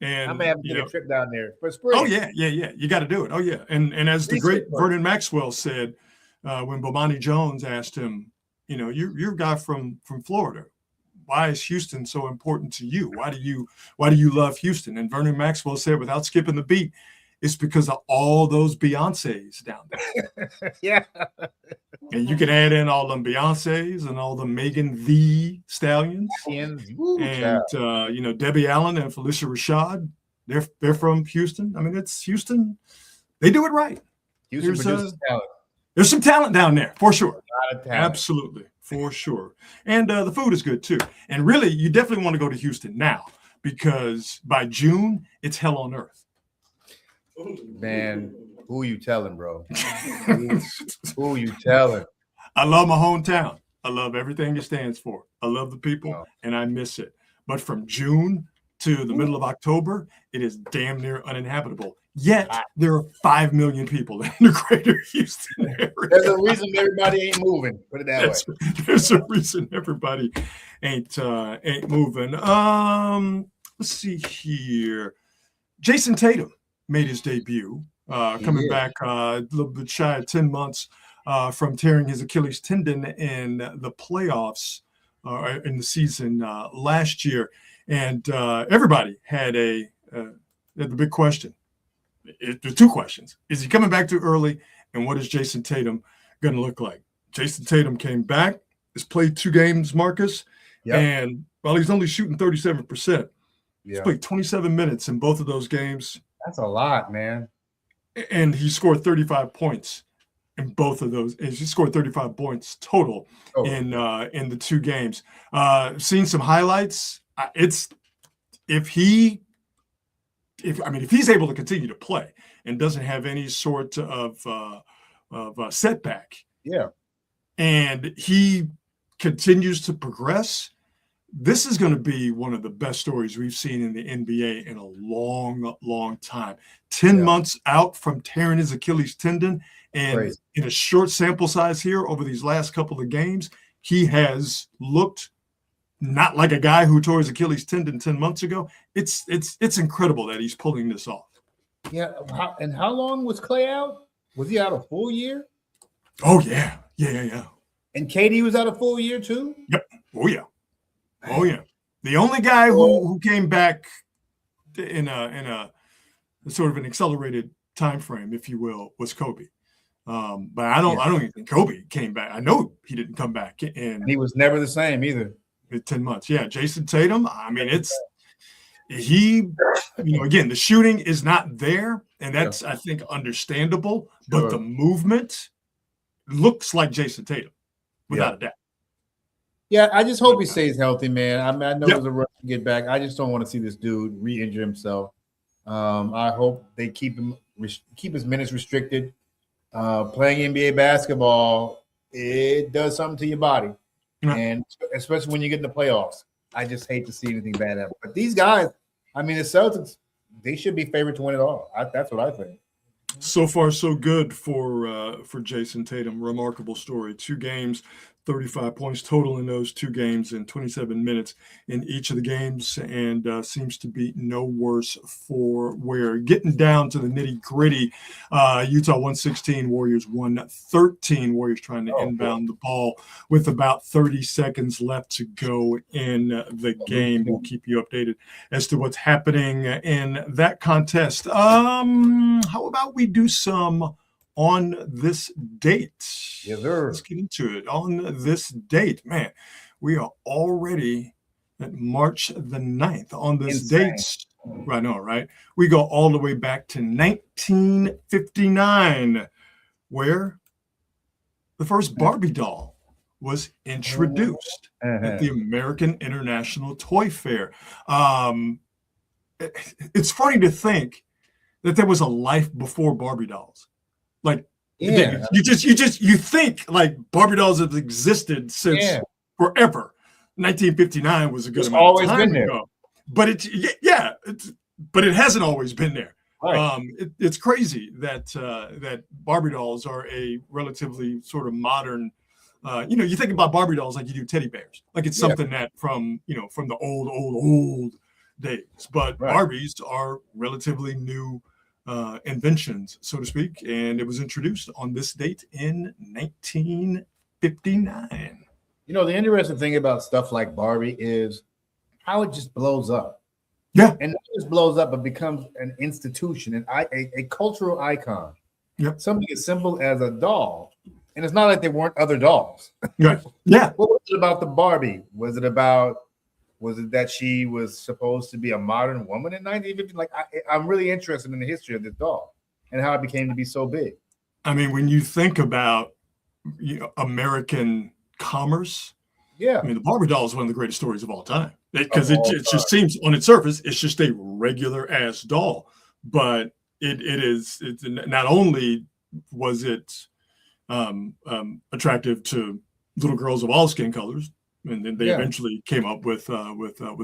And I may have to get a trip down there for spring. Oh yeah. You got to do it. Oh yeah. And as the great Vernon Maxwell said, when Bomani Jones asked him, you're a guy from Florida. Why is Houston so important to you? Why do you love Houston? And Vernon Maxwell said, without skipping the beat, it's because of all those Beyoncés down there. Yeah. And you can add in all them Beyoncés and all the Megan Thee Stallions. And Debbie Allen and Felicia Rashad. They're from Houston. I mean, it's Houston. They do it right. Houston produces talent. There's some talent down there, for sure. A lot of talent. Absolutely, for sure. And the food is good, too. And really, you definitely want to go to Houston now because by June, it's hell on earth. Man, who you telling, bro? Who you telling? I love my hometown. I love everything it stands for. I love the people, and I miss it. But from June to the middle of October, it is damn near uninhabitable. Yet there are 5 million people in the greater Houston area. There's a reason everybody ain't moving. Put it that way. There's a reason everybody ain't moving. Let's see here. Jason Tatum made his debut, coming back a little bit shy of 10 months from tearing his Achilles tendon in the playoffs in the season last year. And everybody had the big question. There's two questions. Is he coming back too early? And what is Jason Tatum going to look like? Jason Tatum came back, has played 2 games, Marcus. Yep. And while he's only shooting 37%, he's played 27 minutes in both of those games. That's a lot, man. And he scored 35 points in both of those. He scored 35 points total in the 2 games. Seen some highlights. If he's able to continue to play and doesn't have any sort of setback, and he continues to progress, this is going to be one of the best stories we've seen in the NBA in a long, long time. 10 months out from tearing his Achilles tendon, and in a short sample size here over these last couple of games, he has looked not like a guy who tore his Achilles tendon 10 months ago. It's incredible that he's pulling this off. Yeah. How long was Clay out? Was he out a full year? Oh yeah. Yeah. And KD was out a full year too? Yep. Oh yeah. The only guy who came back in a sort of an accelerated time frame, if you will, was Kobe. But I don't even think Kobe came back. I know he didn't come back in. He was never the same either. 10 months. Yeah, Jason Tatum. I mean, again, the shooting is not there, and that's I think understandable. Sure. But the movement looks like Jason Tatum, without a doubt. Yeah, I just hope he stays healthy, man. I mean, I know there's a rush to get back. I just don't want to see this dude re-injure himself. I hope they keep his minutes restricted. Playing NBA basketball, it does something to your body, and especially when you get in the playoffs. I just hate to see anything bad happen. But these guys, I mean, the Celtics, they should be favored to win it all. That's what I think. So far, so good for Jason Tatum. Remarkable story. 2 games, 35 points total in those 2 games in 27 minutes in each of the games, and seems to be no worse for wear. Getting down to the nitty gritty, Utah 116, Warriors 113. Warriors trying to inbound the ball with about 30 seconds left to go in the game. We'll keep you updated as to what's happening in that contest. How about we do some on this date? Yes, sir. Let's get into it. On this date, man, we are already at March the 9th. On this date, I know, right? We go all the way back to 1959, where the first Barbie doll was introduced at the American International Toy Fair. It's funny to think that there was a life before Barbie dolls. Like, you think like Barbie dolls have existed since forever. 1959 was a good amount of time ago, but it hasn't always been there. Right. It's crazy that Barbie dolls are a relatively sort of modern. You think about Barbie dolls like you do teddy bears, like it's something that from the old days. But Barbies are relatively new inventions, so to speak, and it was introduced on this date in 1959. The interesting thing about stuff like Barbie is how it just blows up. Yeah, and not just blows up, but becomes an institution and a cultural icon. Yep. Something as simple as a doll, and it's not like there weren't other dolls. Right. Yeah. What was it about the Barbie? Was it that she was supposed to be a modern woman in 1950? Like, I'm really interested in the history of this doll and how it became to be so big. I mean, when you think about American commerce, I mean, the Barbie doll is one of the greatest stories of all time because it just seems on its surface it's just a regular ass doll, but it's not only was it attractive to little girls of all skin colors. And then they eventually came up with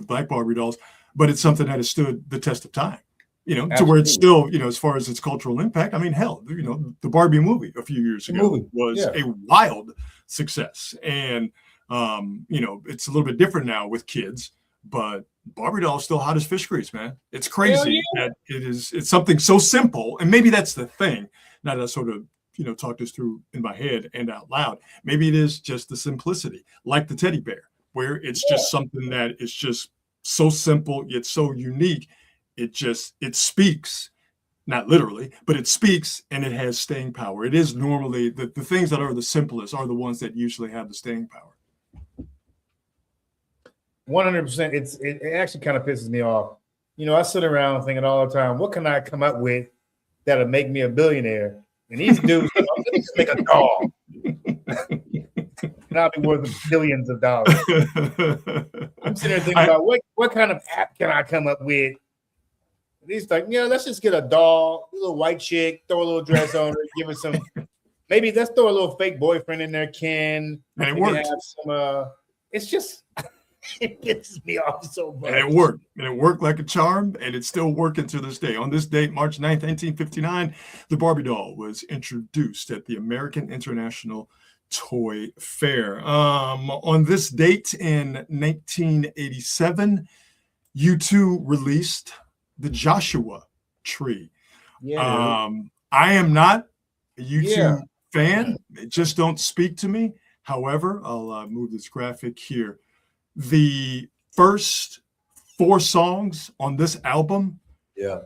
black Barbie dolls, but it's something that has stood the test of time, Absolutely. To where it's still, as far as its cultural impact. I mean, hell, the Barbie movie a few years ago was a wild success, and it's a little bit different now with kids, but Barbie doll is still hot as fish grease, man. It's crazy that it's something so simple, and maybe that's the thing. Now that I sort of talk this through in my head and out loud. Maybe it is just the simplicity, like the teddy bear, where it's just something that is just so simple yet so unique. It speaks, not literally, but it speaks and it has staying power. It is normally the things that are the simplest are the ones that usually have the staying power. 100%. It actually kind of pisses me off. I sit around thinking all the time, what can I come up with that'll make me a billionaire? And these dudes, let me just make a doll. And I'll be worth billions of dollars. I'm sitting there thinking about what kind of app can I come up with? And he's like, let's just get a doll, a little white chick, throw a little dress on her, give her some. Maybe let's throw a little fake boyfriend in there, Ken. And it worked. It's just. It pisses me off so much. And it worked. And it worked like a charm, and it's still working to this day. On this date, March 9th, 1959, the Barbie doll was introduced at the American International Toy Fair. On this date in 1987, U2 released the Joshua Tree. Yeah. I am not a U2 Yeah. fan. It just don't speak to me. However, I'll move this graphic here. The first 4 songs on this album, Yeah.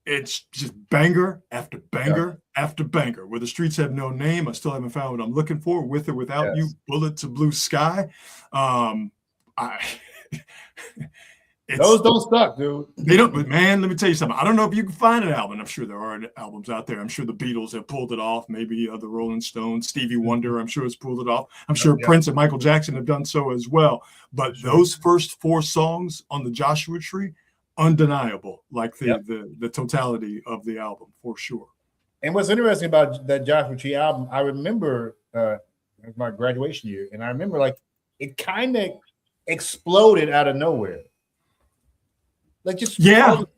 it's just banger after banger after banger. Where the streets have no name, I still haven't found what I'm looking for. With or without you, Bullet to Blue Sky. Those don't suck, dude. They don't, but man, let me tell you something. I don't know if you can find an album. I'm sure there are albums out there. I'm sure the Beatles have pulled it off. Maybe the Rolling Stones, Stevie Wonder, I'm sure has pulled it off. I'm sure Prince and Michael Jackson have done so as well. But those first 4 songs on the Joshua Tree, undeniable, like the totality of the album for sure. And what's interesting about that Joshua Tree album, I remember my graduation year, and I remember like it kind of exploded out of nowhere. Like just it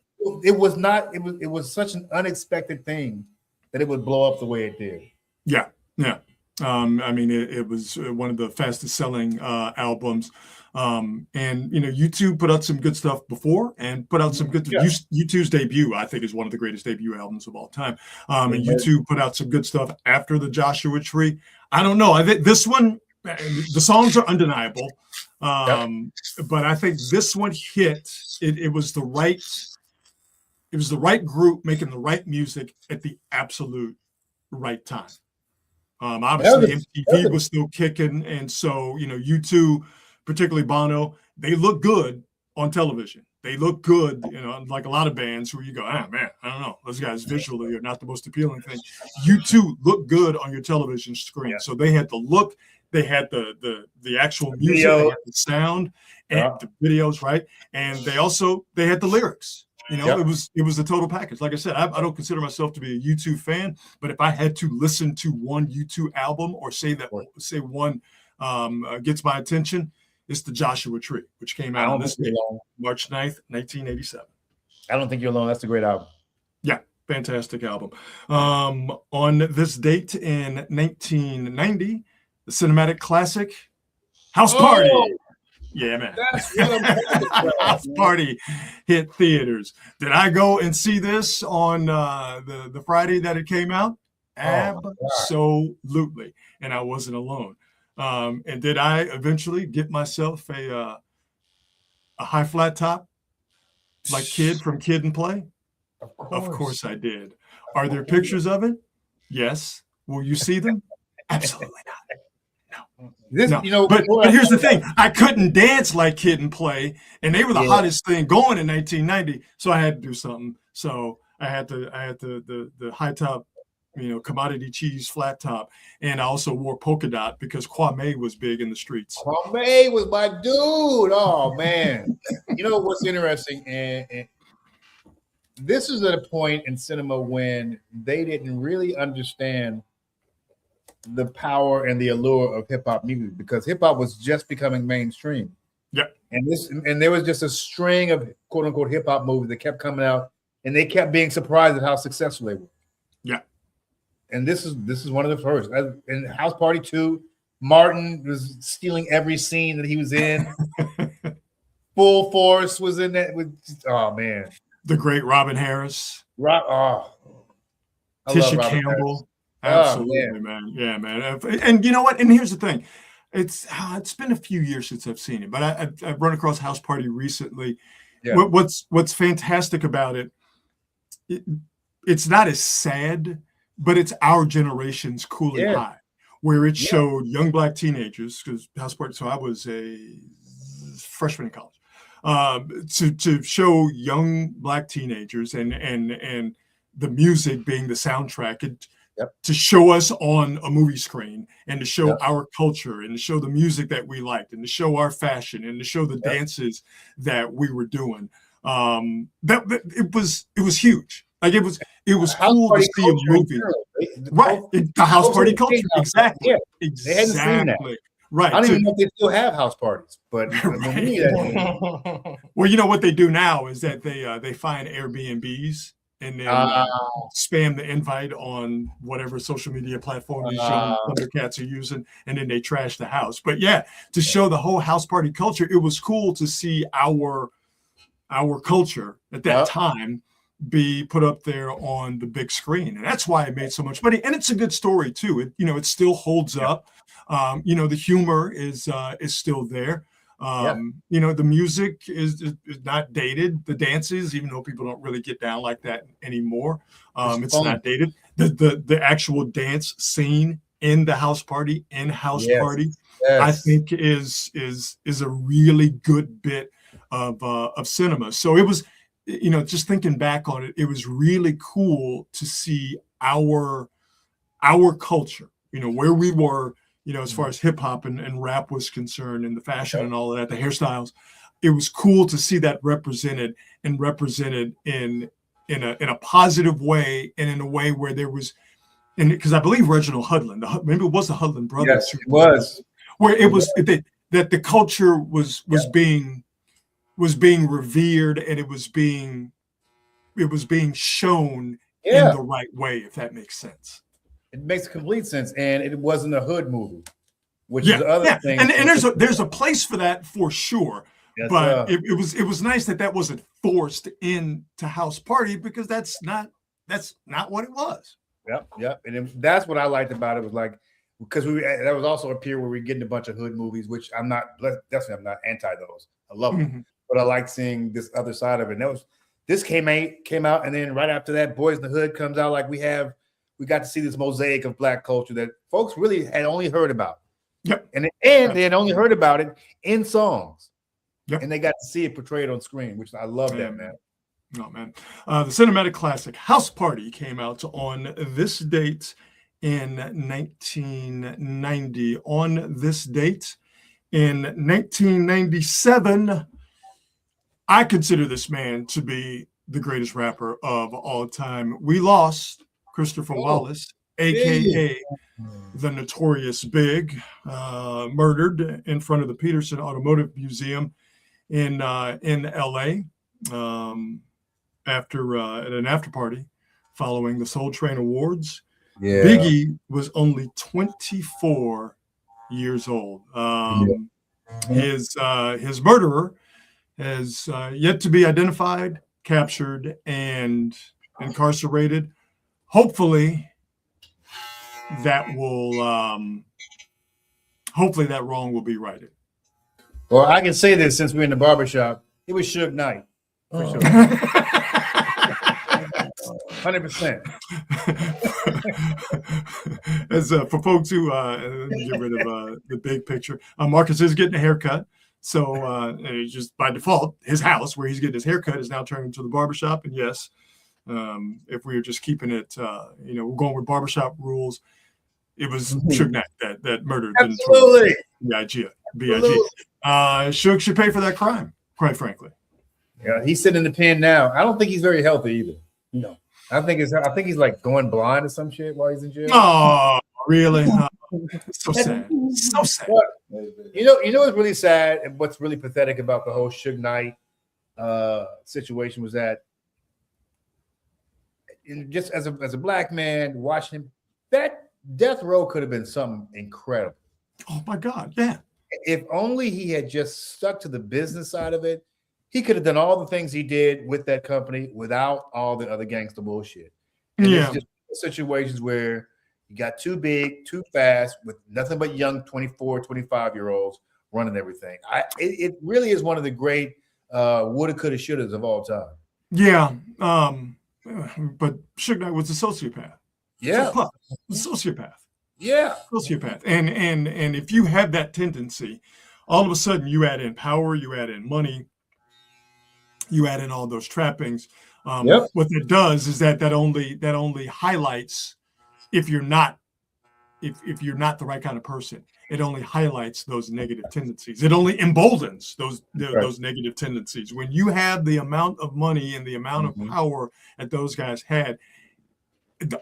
was such an unexpected thing that it would blow up the way it did. Yeah. I mean, it was one of the fastest selling albums. And U2 put out some good stuff before and put out some good U2's debut, I think, is one of the greatest debut albums of all time. And U2 put out some good stuff after the Joshua Tree. I don't know. I think this one, the songs are undeniable. But I think this one hit. It was the right group making the right music at the absolute right time. Obviously MTV was still kicking, and so U2, particularly Bono, they look good on television. They look good, like a lot of bands where you go, man, I don't know, those guys visually are not the most appealing thing. U2 look good on your television screen. So they had the look. They had the actual music, they had the sound, and the videos, right? And they had the lyrics. It was a total package. Like I said, I don't consider myself to be a U2 fan, but if I had to listen to one U2 album or say one gets my attention, it's the Joshua Tree, which came out on this day, March 9th, 1987. I don't think you're alone. That's a great album. Yeah, fantastic album. On this date in 1990, the cinematic classic House Party. Yeah, man. That's what I'm talking about. House Party hit theaters. Did I go and see this on the Friday that it came out? Absolutely. And I wasn't alone. And did I eventually get myself a high flat top like Kid from Kid and Play? Of course I did. Are there pictures of it? Yes. Will you see them? Absolutely not. No. But here's the thing. I couldn't dance like Kid and Play, and they were the hottest thing going in 1990. So I had to do something. So I had the high top, commodity cheese flat top, and I also wore polka dot because Kwame was big in the streets. Kwame was my dude. Oh man. What's interesting, and this is at a point in cinema when they didn't really understand the power and the allure of hip hop music, because hip hop was just becoming mainstream. Yeah. And there was just a string of quote unquote hip hop movies that kept coming out, and they kept being surprised at how successful they were. Yeah. And this is one of the first. In House Party 2, Martin was stealing every scene that he was in. Full Force was in that. Oh man. The great Robin Harris. Tisha Campbell. Absolutely, man. Yeah, man. And you know what? And here's the thing. It's been a few years since I've seen it, but I've run across House Party recently. Yeah. What's fantastic about it's not as sad, but it's our generation's Cooley High, where it showed young black teenagers, because House Party, so I was a freshman in college, to show young black teenagers and the music being the soundtrack, to show us on a movie screen, and to show our culture, and to show the music that we liked, and to show our fashion, and to show the dances that we were doing. It was huge. Like it was cool to see a movie, right? The house party culture, exactly. They hadn't seen that. Right. I don't even know if they still have house parties, but well, you know what they do now is that they find Airbnbs and then spam the invite on whatever social media platform these young Thundercats are using, and then they trash the house. But yeah, to show the whole house party culture, it was cool to see our culture at that time be put up there on the big screen, and that's why it made so much money. And it's a good story too. It still holds up. The humor is still there. The music is not dated. The dances, even though people don't really get down like that anymore, it's not dated. The actual dance scene in the house party, party, I think is a really good bit of cinema. So it was, just thinking back on it, it was really cool to see our culture, where we were, as far as hip hop and rap was concerned, and the fashion and all of that, the hairstyles. It was cool to see that represented in a positive way, and in a way where there was, and because I believe Reginald Hudlin, maybe it was the Hudlin brothers. Yes, it was. Where it was that the culture was being revered, and it was being shown in the right way, if that makes sense. It makes complete sense, and it wasn't a hood movie, which is the other thing. And there's a place for that for sure. Yes, but it was nice that wasn't forced into House Party, because that's not what it was. Yep. And that's what I liked about it, was like, because that was also a period where we're getting a bunch of hood movies, which I'm not anti those. I love them, but I like seeing this other side of it. And this came out, and then right after that, Boys in the Hood comes out. Like we got to see this mosaic of Black culture that folks really had only heard about. Yep. And they had only heard about it in songs. Yep. And they got to see it portrayed on screen, which I love that, man. No, man. The cinematic classic House Party came out on this date in 1990. On this date in 1997, I consider this man to be the greatest rapper of all time. We lost Christopher Wallace, a.k.a. the Notorious Big, murdered in front of the Peterson Automotive Museum in L.A. After at an after party following the Soul Train Awards. Yeah. Biggie was only 24 years old. His murderer has yet to be identified, captured, and incarcerated. Hopefully that wrong will be righted. Well, I can say this since we're in the barbershop. It was Suge Knight. For sure. 100%. As for folks who get rid of the big picture, Marcus is getting a haircut. So just by default, his house where he's getting his haircut is now turned into the barbershop. And yes, if we were just keeping it, we're going with barbershop rules. It was Suge Knight that murdered. Absolutely. B.I.G. Suge should pay for that crime, quite frankly. Yeah, he's sitting in the pen now. I don't think he's very healthy either. No, I think he's like going blind or some shit while he's in jail. Oh, really? So sad. So sad. But, you know what's really sad and what's really pathetic about the whole Suge Knight situation was that, just as a black man watching him, that death row could have been something incredible. Oh my God, yeah. If only he had just stuck to the business side of it, he could have done all the things he did with that company without all the other gangster bullshit. And it's just situations where you got too big, too fast, with nothing but young 24, 25-year-olds running everything. It really is one of the great woulda, coulda, shouldas of all time. Yeah. But Suge Knight was a sociopath. Yeah. A sociopath. Yeah. Sociopath. And if you have that tendency, all of a sudden you add in power, you add in money, you add in all those trappings. What that does is that only highlights if you're not the right kind of person. It only highlights those negative tendencies. It only emboldens those negative tendencies. When you have the amount of money and the amount of power that those guys had,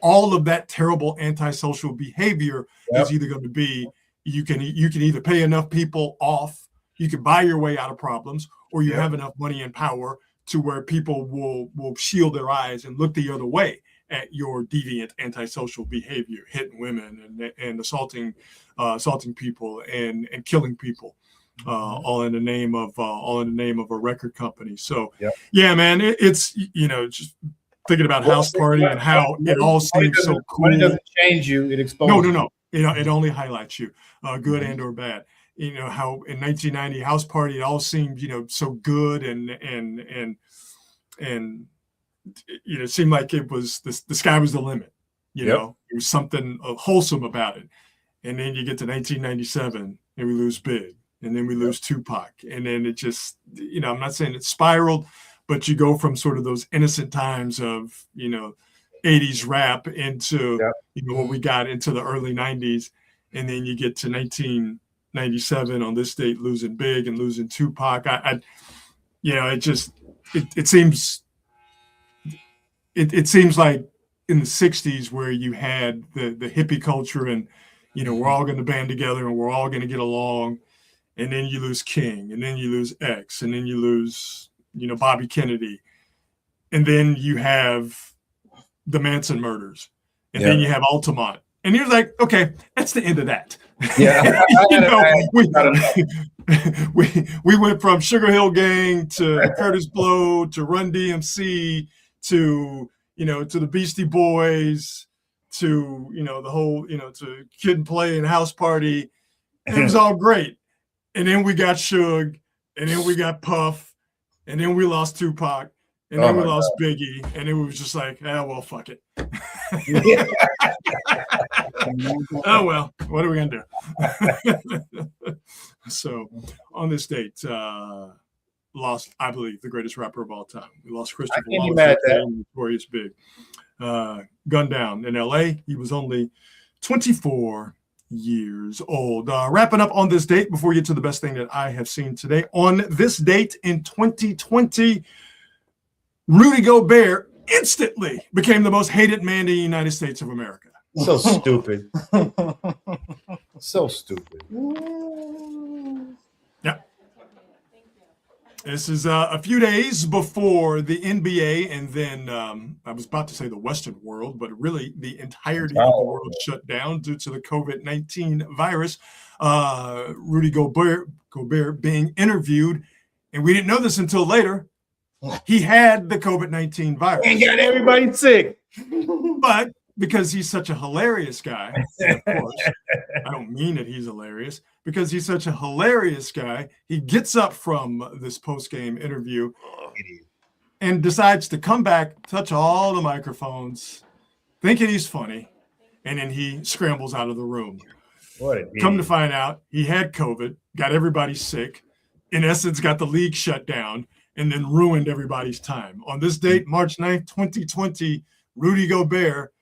all of that terrible antisocial behavior is either going to be you can either pay enough people off, you can buy your way out of problems, or you have enough money and power to where people will shield their eyes and look the other way at your deviant antisocial behavior, hitting women and assaulting people and killing people, all in the name of a record company. So yeah, man, it's just thinking about House Party and how it all seems so cool. Money doesn't change you; it exposes. No. It only highlights you, good and or bad. How in 1990 House Party, it all seemed so good and it seemed like it was the sky was the limit. There was something wholesome about it. And then you get to 1997 and we lose Big, and then we lose Tupac, and then it just I'm not saying it spiraled, but you go from sort of those innocent times of 80s rap into what we got into the early 90s, and then you get to 1997 on this date losing Big and losing Tupac. It seems like in the 60s where you had the hippie culture and we're all going to band together and we're all going to get along, and then you lose King, and then you lose X, and then you lose Bobby Kennedy, and then you have the Manson murders, and then you have Altamont, and you're like, okay, that's the end of that. Yeah, we went from Sugar Hill Gang to Curtis Blow to Run DMC to to the Beastie Boys to the whole to Kid and Play and House Party. And it was all great, and then we got Suge, and then we got Puff, and then we lost Tupac. And then we lost Biggie, and it was just like, well, fuck it. Oh, well, what are we going to do? So, on this date, lost, I believe, the greatest rapper of all time. We lost Christopher Wallace, Notorious Big. Gunned down in L.A. He was only 24 years old. Wrapping up on this date, before we get to the best thing that I have seen today. On this date in 2020, Rudy Gobert instantly became the most hated man in the United States of America. So stupid. So stupid. Yeah. This is a few days before the NBA and then I was about to say the Western world, but really the entirety of the world shut down due to the COVID-19 virus. Rudy Gobert being interviewed, and we didn't know this until later. He had the COVID-19 virus. And got everybody sick. But because he's such a hilarious guy, and of course, I don't mean that he's hilarious, because he's such a hilarious guy, he gets up from this post-game interview and decides to come back, touch all the microphones, thinking he's funny, and then he scrambles out of the room. Come to find out, he had COVID, got everybody sick, in essence, got the league shut down, and then ruined everybody's time. On this date, March 9th, 2020, Rudy Gobert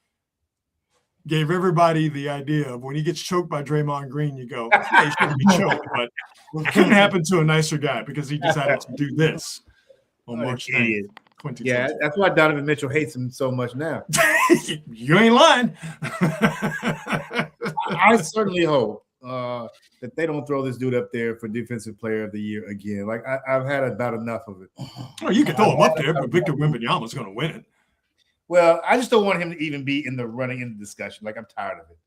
gave everybody the idea of when he gets choked by Draymond Green, you go, yeah, he shouldn't be choked, but it couldn't happen to a nicer guy because he decided to do this on March 9th, 2020. Yeah, that's why Donovan Mitchell hates him so much now. You ain't lying. I certainly hope that they don't throw this dude up there for Defensive Player of the Year again. Like I've had about enough of it. Oh, you can throw him up there, but Victor Wembanyama's going to win it. Well, I just don't want him to even be in the running in the discussion. Like I'm tired of it.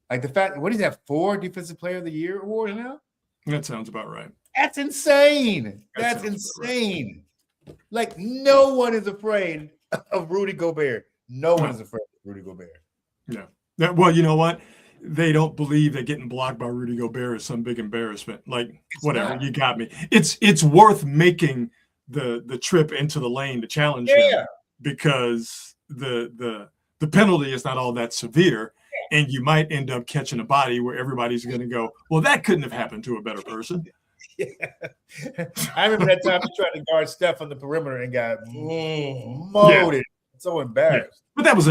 Like the fact, what does he have? 4 Defensive Player of the Year awards now? That sounds about right. That's insane. That's insane. Right. Like no one is afraid of Rudy Gobert. No one is afraid of Rudy Gobert. Yeah. Well, you know what? They don't believe that getting blocked by Rudy Gobert is some big embarrassment. Like, it's whatever, not. You got me. It's worth making the trip into the lane to challenge him because the penalty is not all that severe, and you might end up catching a body where everybody's going to go, well, that couldn't have happened to a better person. Yeah. I remember that time he tried to guard Steph on the perimeter and got molded. Yeah. So embarrassed. Yeah. But that was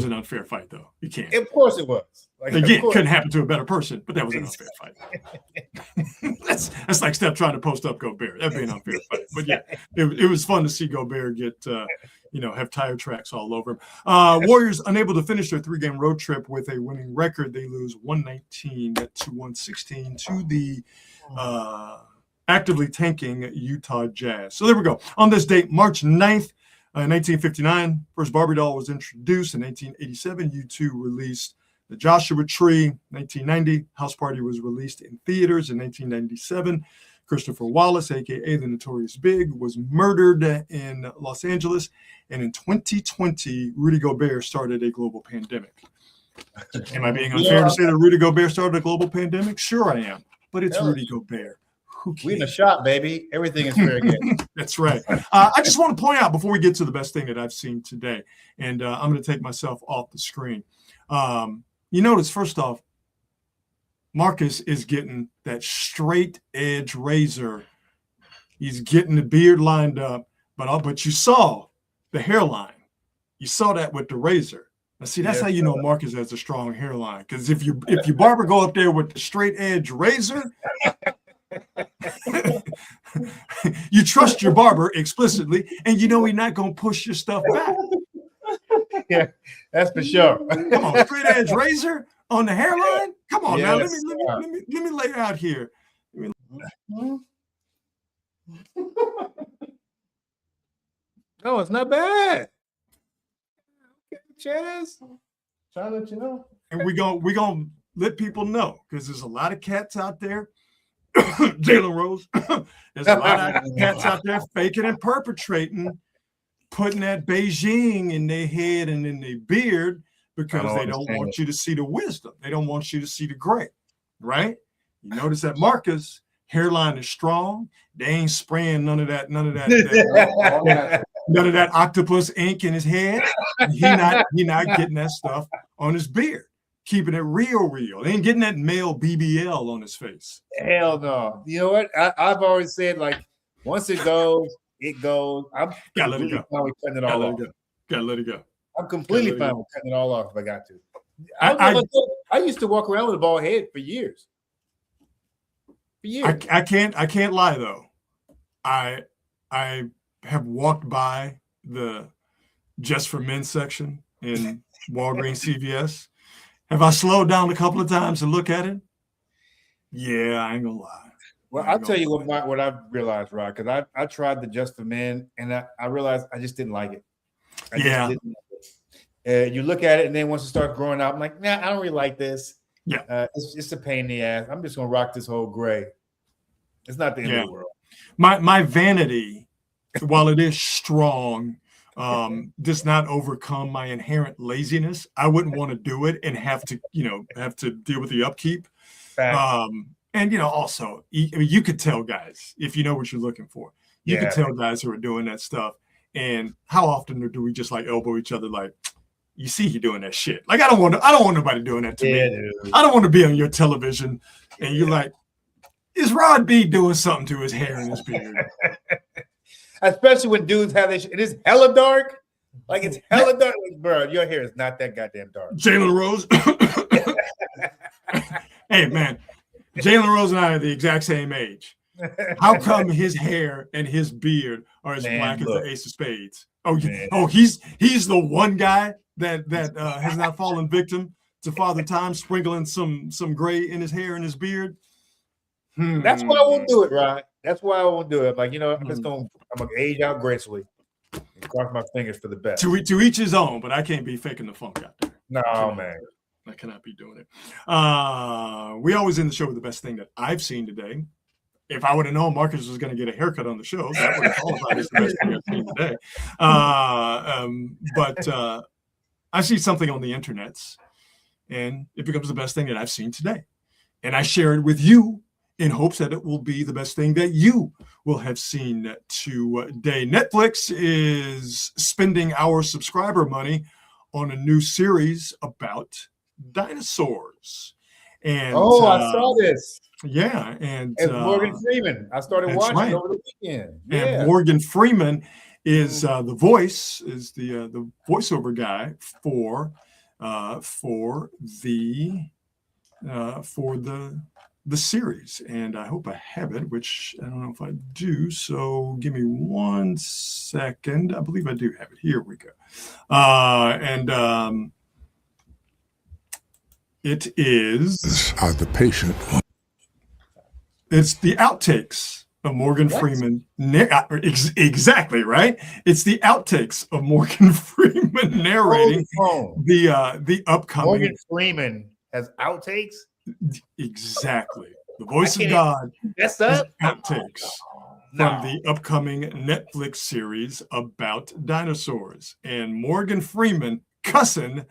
an unfair fight, though. You can't. Of course it was. Like, again, couldn't happen to a better person, but that was an unfair fight. That's like Steph trying to post up Gobert. That'd be an unfair fight. But yeah, it was fun to see Gobert get have tire tracks all over him. Warriors unable to finish their 3-game road trip with a winning record. They lose 119 to 116 to the actively tanking Utah Jazz. So there we go. On this date, March 9th, 1959, first Barbie doll was introduced. In 1987, U2 released The Joshua Tree. 1990, House Party was released in theaters. In 1997, Christopher Wallace, a.k.a. the Notorious Big, was murdered in Los Angeles. And in 2020, Rudy Gobert started a global pandemic. Am I being unfair to say that Rudy Gobert started a global pandemic? Sure I am, but it's Rudy Gobert. We in the shop, baby. Everything is fair game. That's right. I just want to point out before we get to the best thing that I've seen today, and I'm going to take myself off the screen. You notice, first off, Marcus is getting that straight edge razor. He's getting the beard lined up, but you saw the hairline. You saw that with the razor. Now, see, that's how you know Marcus has a strong hairline. Because if your barber go up there with the straight edge razor, you trust your barber explicitly, and you know he's not going to push your stuff back. Yeah, that's for sure. Come on, straight edge razor on the hairline. Come on now, let me lay it out here. No, it's not bad. Okay, Chaz. Trying to let you know. And we're gonna let people know, because there's a lot of cats out there. Jalen Rose. There's a lot of cats out there faking and perpetrating, putting that Beijing in their head and in their beard because they don't want you to see the wisdom. They don't want you to see the gray, right? You notice that Marcus' hairline is strong. They ain't spraying none of that octopus ink in his head. He not getting that stuff on his beard. Keeping it real. They ain't getting that male BBL on his face. Hell no. You know what? I've always said, like, once it goes, it goes. I'm gotta let it go. Fine with cutting it all off. Gotta let it go. I'm completely fine with cutting it all off if I got to. I used to walk around with a bald head for years. I can't lie though. I have walked by the Just for Men section in Walgreens CVS. Have I slowed down a couple of times to look at it? Yeah, I ain't gonna lie. Well, I'll tell you what I've realized, Rod, because I tried the Just for Men, and I realized I just didn't like it. You look at it, and then once it starts growing out, I'm like, nah, I don't really like this. Yeah, it's just a pain in the ass. I'm just gonna rock this whole gray. It's not the end of the world. My vanity, while it is strong, does not overcome my inherent laziness. I wouldn't want to do it and have to deal with the upkeep. And also, you could tell guys if you know what you're looking for. You could tell guys who are doing that stuff. And how often do we just like elbow each other? Like, you see, he doing that shit. Like, I don't want nobody doing that to me. Dude. I don't want to be on your television and you're like, is Rod B doing something to his hair and his beard? Especially when dudes have this, it is hella dark. Like, it's hella dark. Like, bro, your hair is not that goddamn dark. Jalen Rose. Hey, man, Jalen Rose and I are the exact same age. How come his hair and his beard are as black as the Ace of Spades? He's the one guy that has not fallen victim to Father Time sprinkling some gray in his hair and his beard. That's why I won't do it, Rod. That's why I won't do it. Like, I'm gonna age out gracefully and cross my fingers for the best. To each his own, but I can't be faking the funk out there. No, man. I cannot be doing it. We always end the show with the best thing that I've seen today. If I would have known Marcus was going to get a haircut on the show, that would have qualified as the best thing I've seen today. But I see something on the internets, and it becomes the best thing that I've seen today. And I share it with you in hopes that it will be the best thing that you will have seen today. Netflix is spending our subscriber money on a new series about dinosaurs. And I saw this. Yeah, and Morgan Freeman. I started watching over the weekend. Yeah. And Morgan Freeman is the voiceover guy for the series, and I hope I have it, which I don't know if I do. So give me 1 second. I believe I do have it. Here we go. It is. Are the patient. It's the outtakes of Morgan Freeman. Exactly, right? It's the outtakes of Morgan Freeman narrating the upcoming. Morgan Freeman has outtakes? Exactly. The voice of God That's up. Outtakes from the upcoming Netflix series about dinosaurs. And Morgan Freeman cussing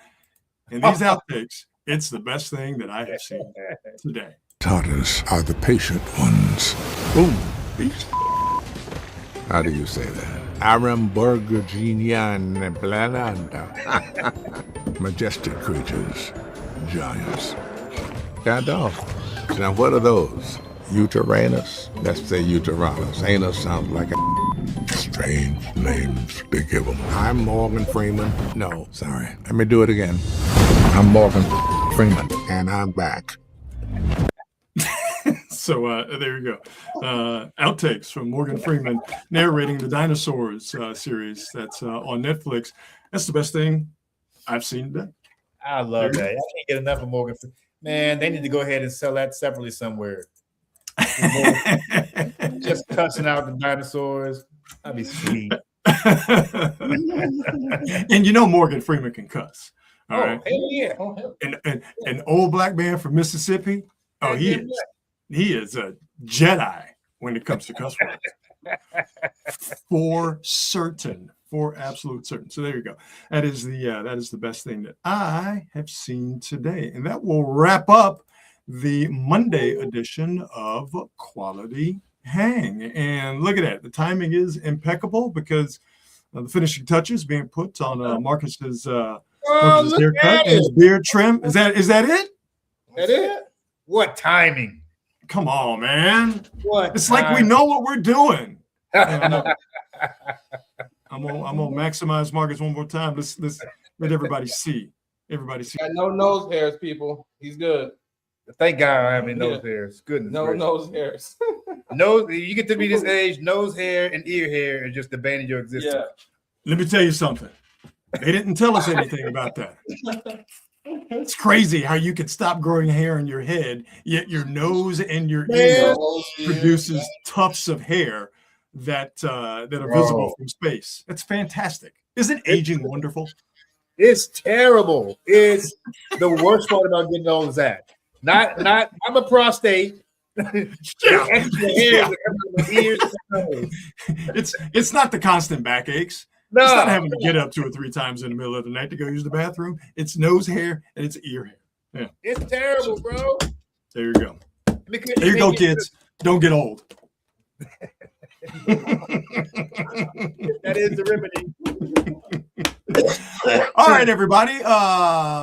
in these outtakes. It's the best thing that I have seen today. Tartars are the patient ones. Boom. Beast. How do you say that? Aramborginian Plananda. Majestic creatures. Giants. Gandalf. Now what are those? Uteranus? Let's say Uteranus. Anus sounds like a strange names they give them. I'm Morgan Freeman. No, sorry. Let me do it again. I'm Morgan Freeman, and I'm back. So there you go. Outtakes from Morgan Freeman narrating the Dinosaurs series that's on Netflix. That's the best thing I've seen today. I love that. I can't get enough of Morgan Freeman. Man, they need to go ahead and sell that separately somewhere. Just cussing out the dinosaurs. That'd be sweet. And you know Morgan Freeman can cuss. All right. Hell yeah. An old black man from Mississippi. Oh, he is a Jedi when it comes to cuss words. For certain. For absolute certain. So there you go. That is the best thing that I have seen today. And that will wrap up the Monday edition of Quality Hang. And look at that. The timing is impeccable because the finishing touches being put on Marcus's haircut and his beard trim. Is that it? That it? What timing? Come on, man. What? It's like we know what we're doing. I'm gonna maximize Marcus one more time. Let's let everybody see. Everybody see. Got no nose hairs, people. He's good. Thank God I don't have any nose hairs. Goodness. No gracious. nose hairs. Nose, you get to be this age, nose hair and ear hair is just abandon your existence. Yeah. Let me tell you something. They didn't tell us anything about that. It's crazy how you can stop growing hair in your head, yet your nose and your ear produces tufts of hair that are visible from space. That's fantastic. Isn't aging wonderful? It's terrible. It's the worst part about getting old is that. Not I'm a prostate. It's not the constant backaches. No. It's not having to get up 2 or 3 times in the middle of the night to go use the bathroom. It's nose hair and it's ear hair. Yeah. It's terrible, bro. There you go. There you go, kids. Don't get old. That is the remedy. All right, everybody.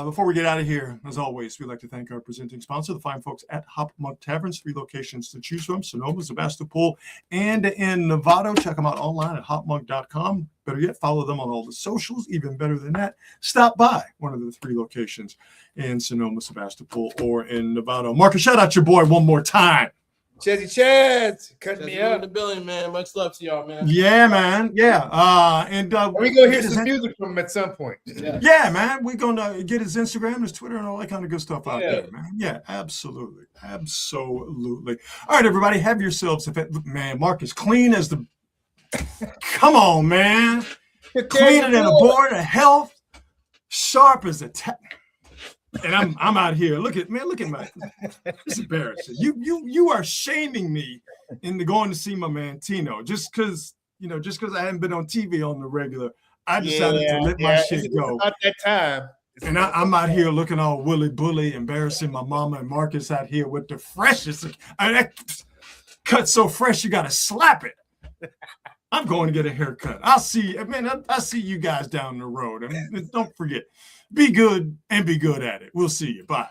Before we get out of here, as always, we'd like to thank our presenting sponsor, the fine folks at Hop Monk Taverns. 3 locations to choose from: Sonoma, Sebastopol, and in Novato. Check them out online at hopmonk.com. Better yet, follow them on all the socials. Even better than that, stop by one of the 3 locations in Sonoma, Sebastopol, or in Novato. Marcus, shout out your boy one more time. Chezzy Chaz, cutting me up. In the building, man. Much love to y'all, man. Yeah, man. Yeah. We gonna hear some music from him at some point. Yeah, man. We're gonna get his Instagram, his Twitter, and all that kind of good stuff out there, man. Yeah, absolutely. Absolutely. All right, everybody, have yourselves man, Marcus, clean as the come on, man. Cleaner than a board of health, sharp as a and I'm out here. Look at my. It's embarrassing. You are shaming me into going to see my man Tino just because I haven't been on TV on the regular. I decided to let my shit go. At that time, and I'm out here looking all willy bully, embarrassing my mama and Marcus out here with the freshest. That cut so fresh you gotta slap it. I'm going to get a haircut. I'll see, man. I see you guys down the road. Don't forget. Be good and be good at it. We'll see you. Bye.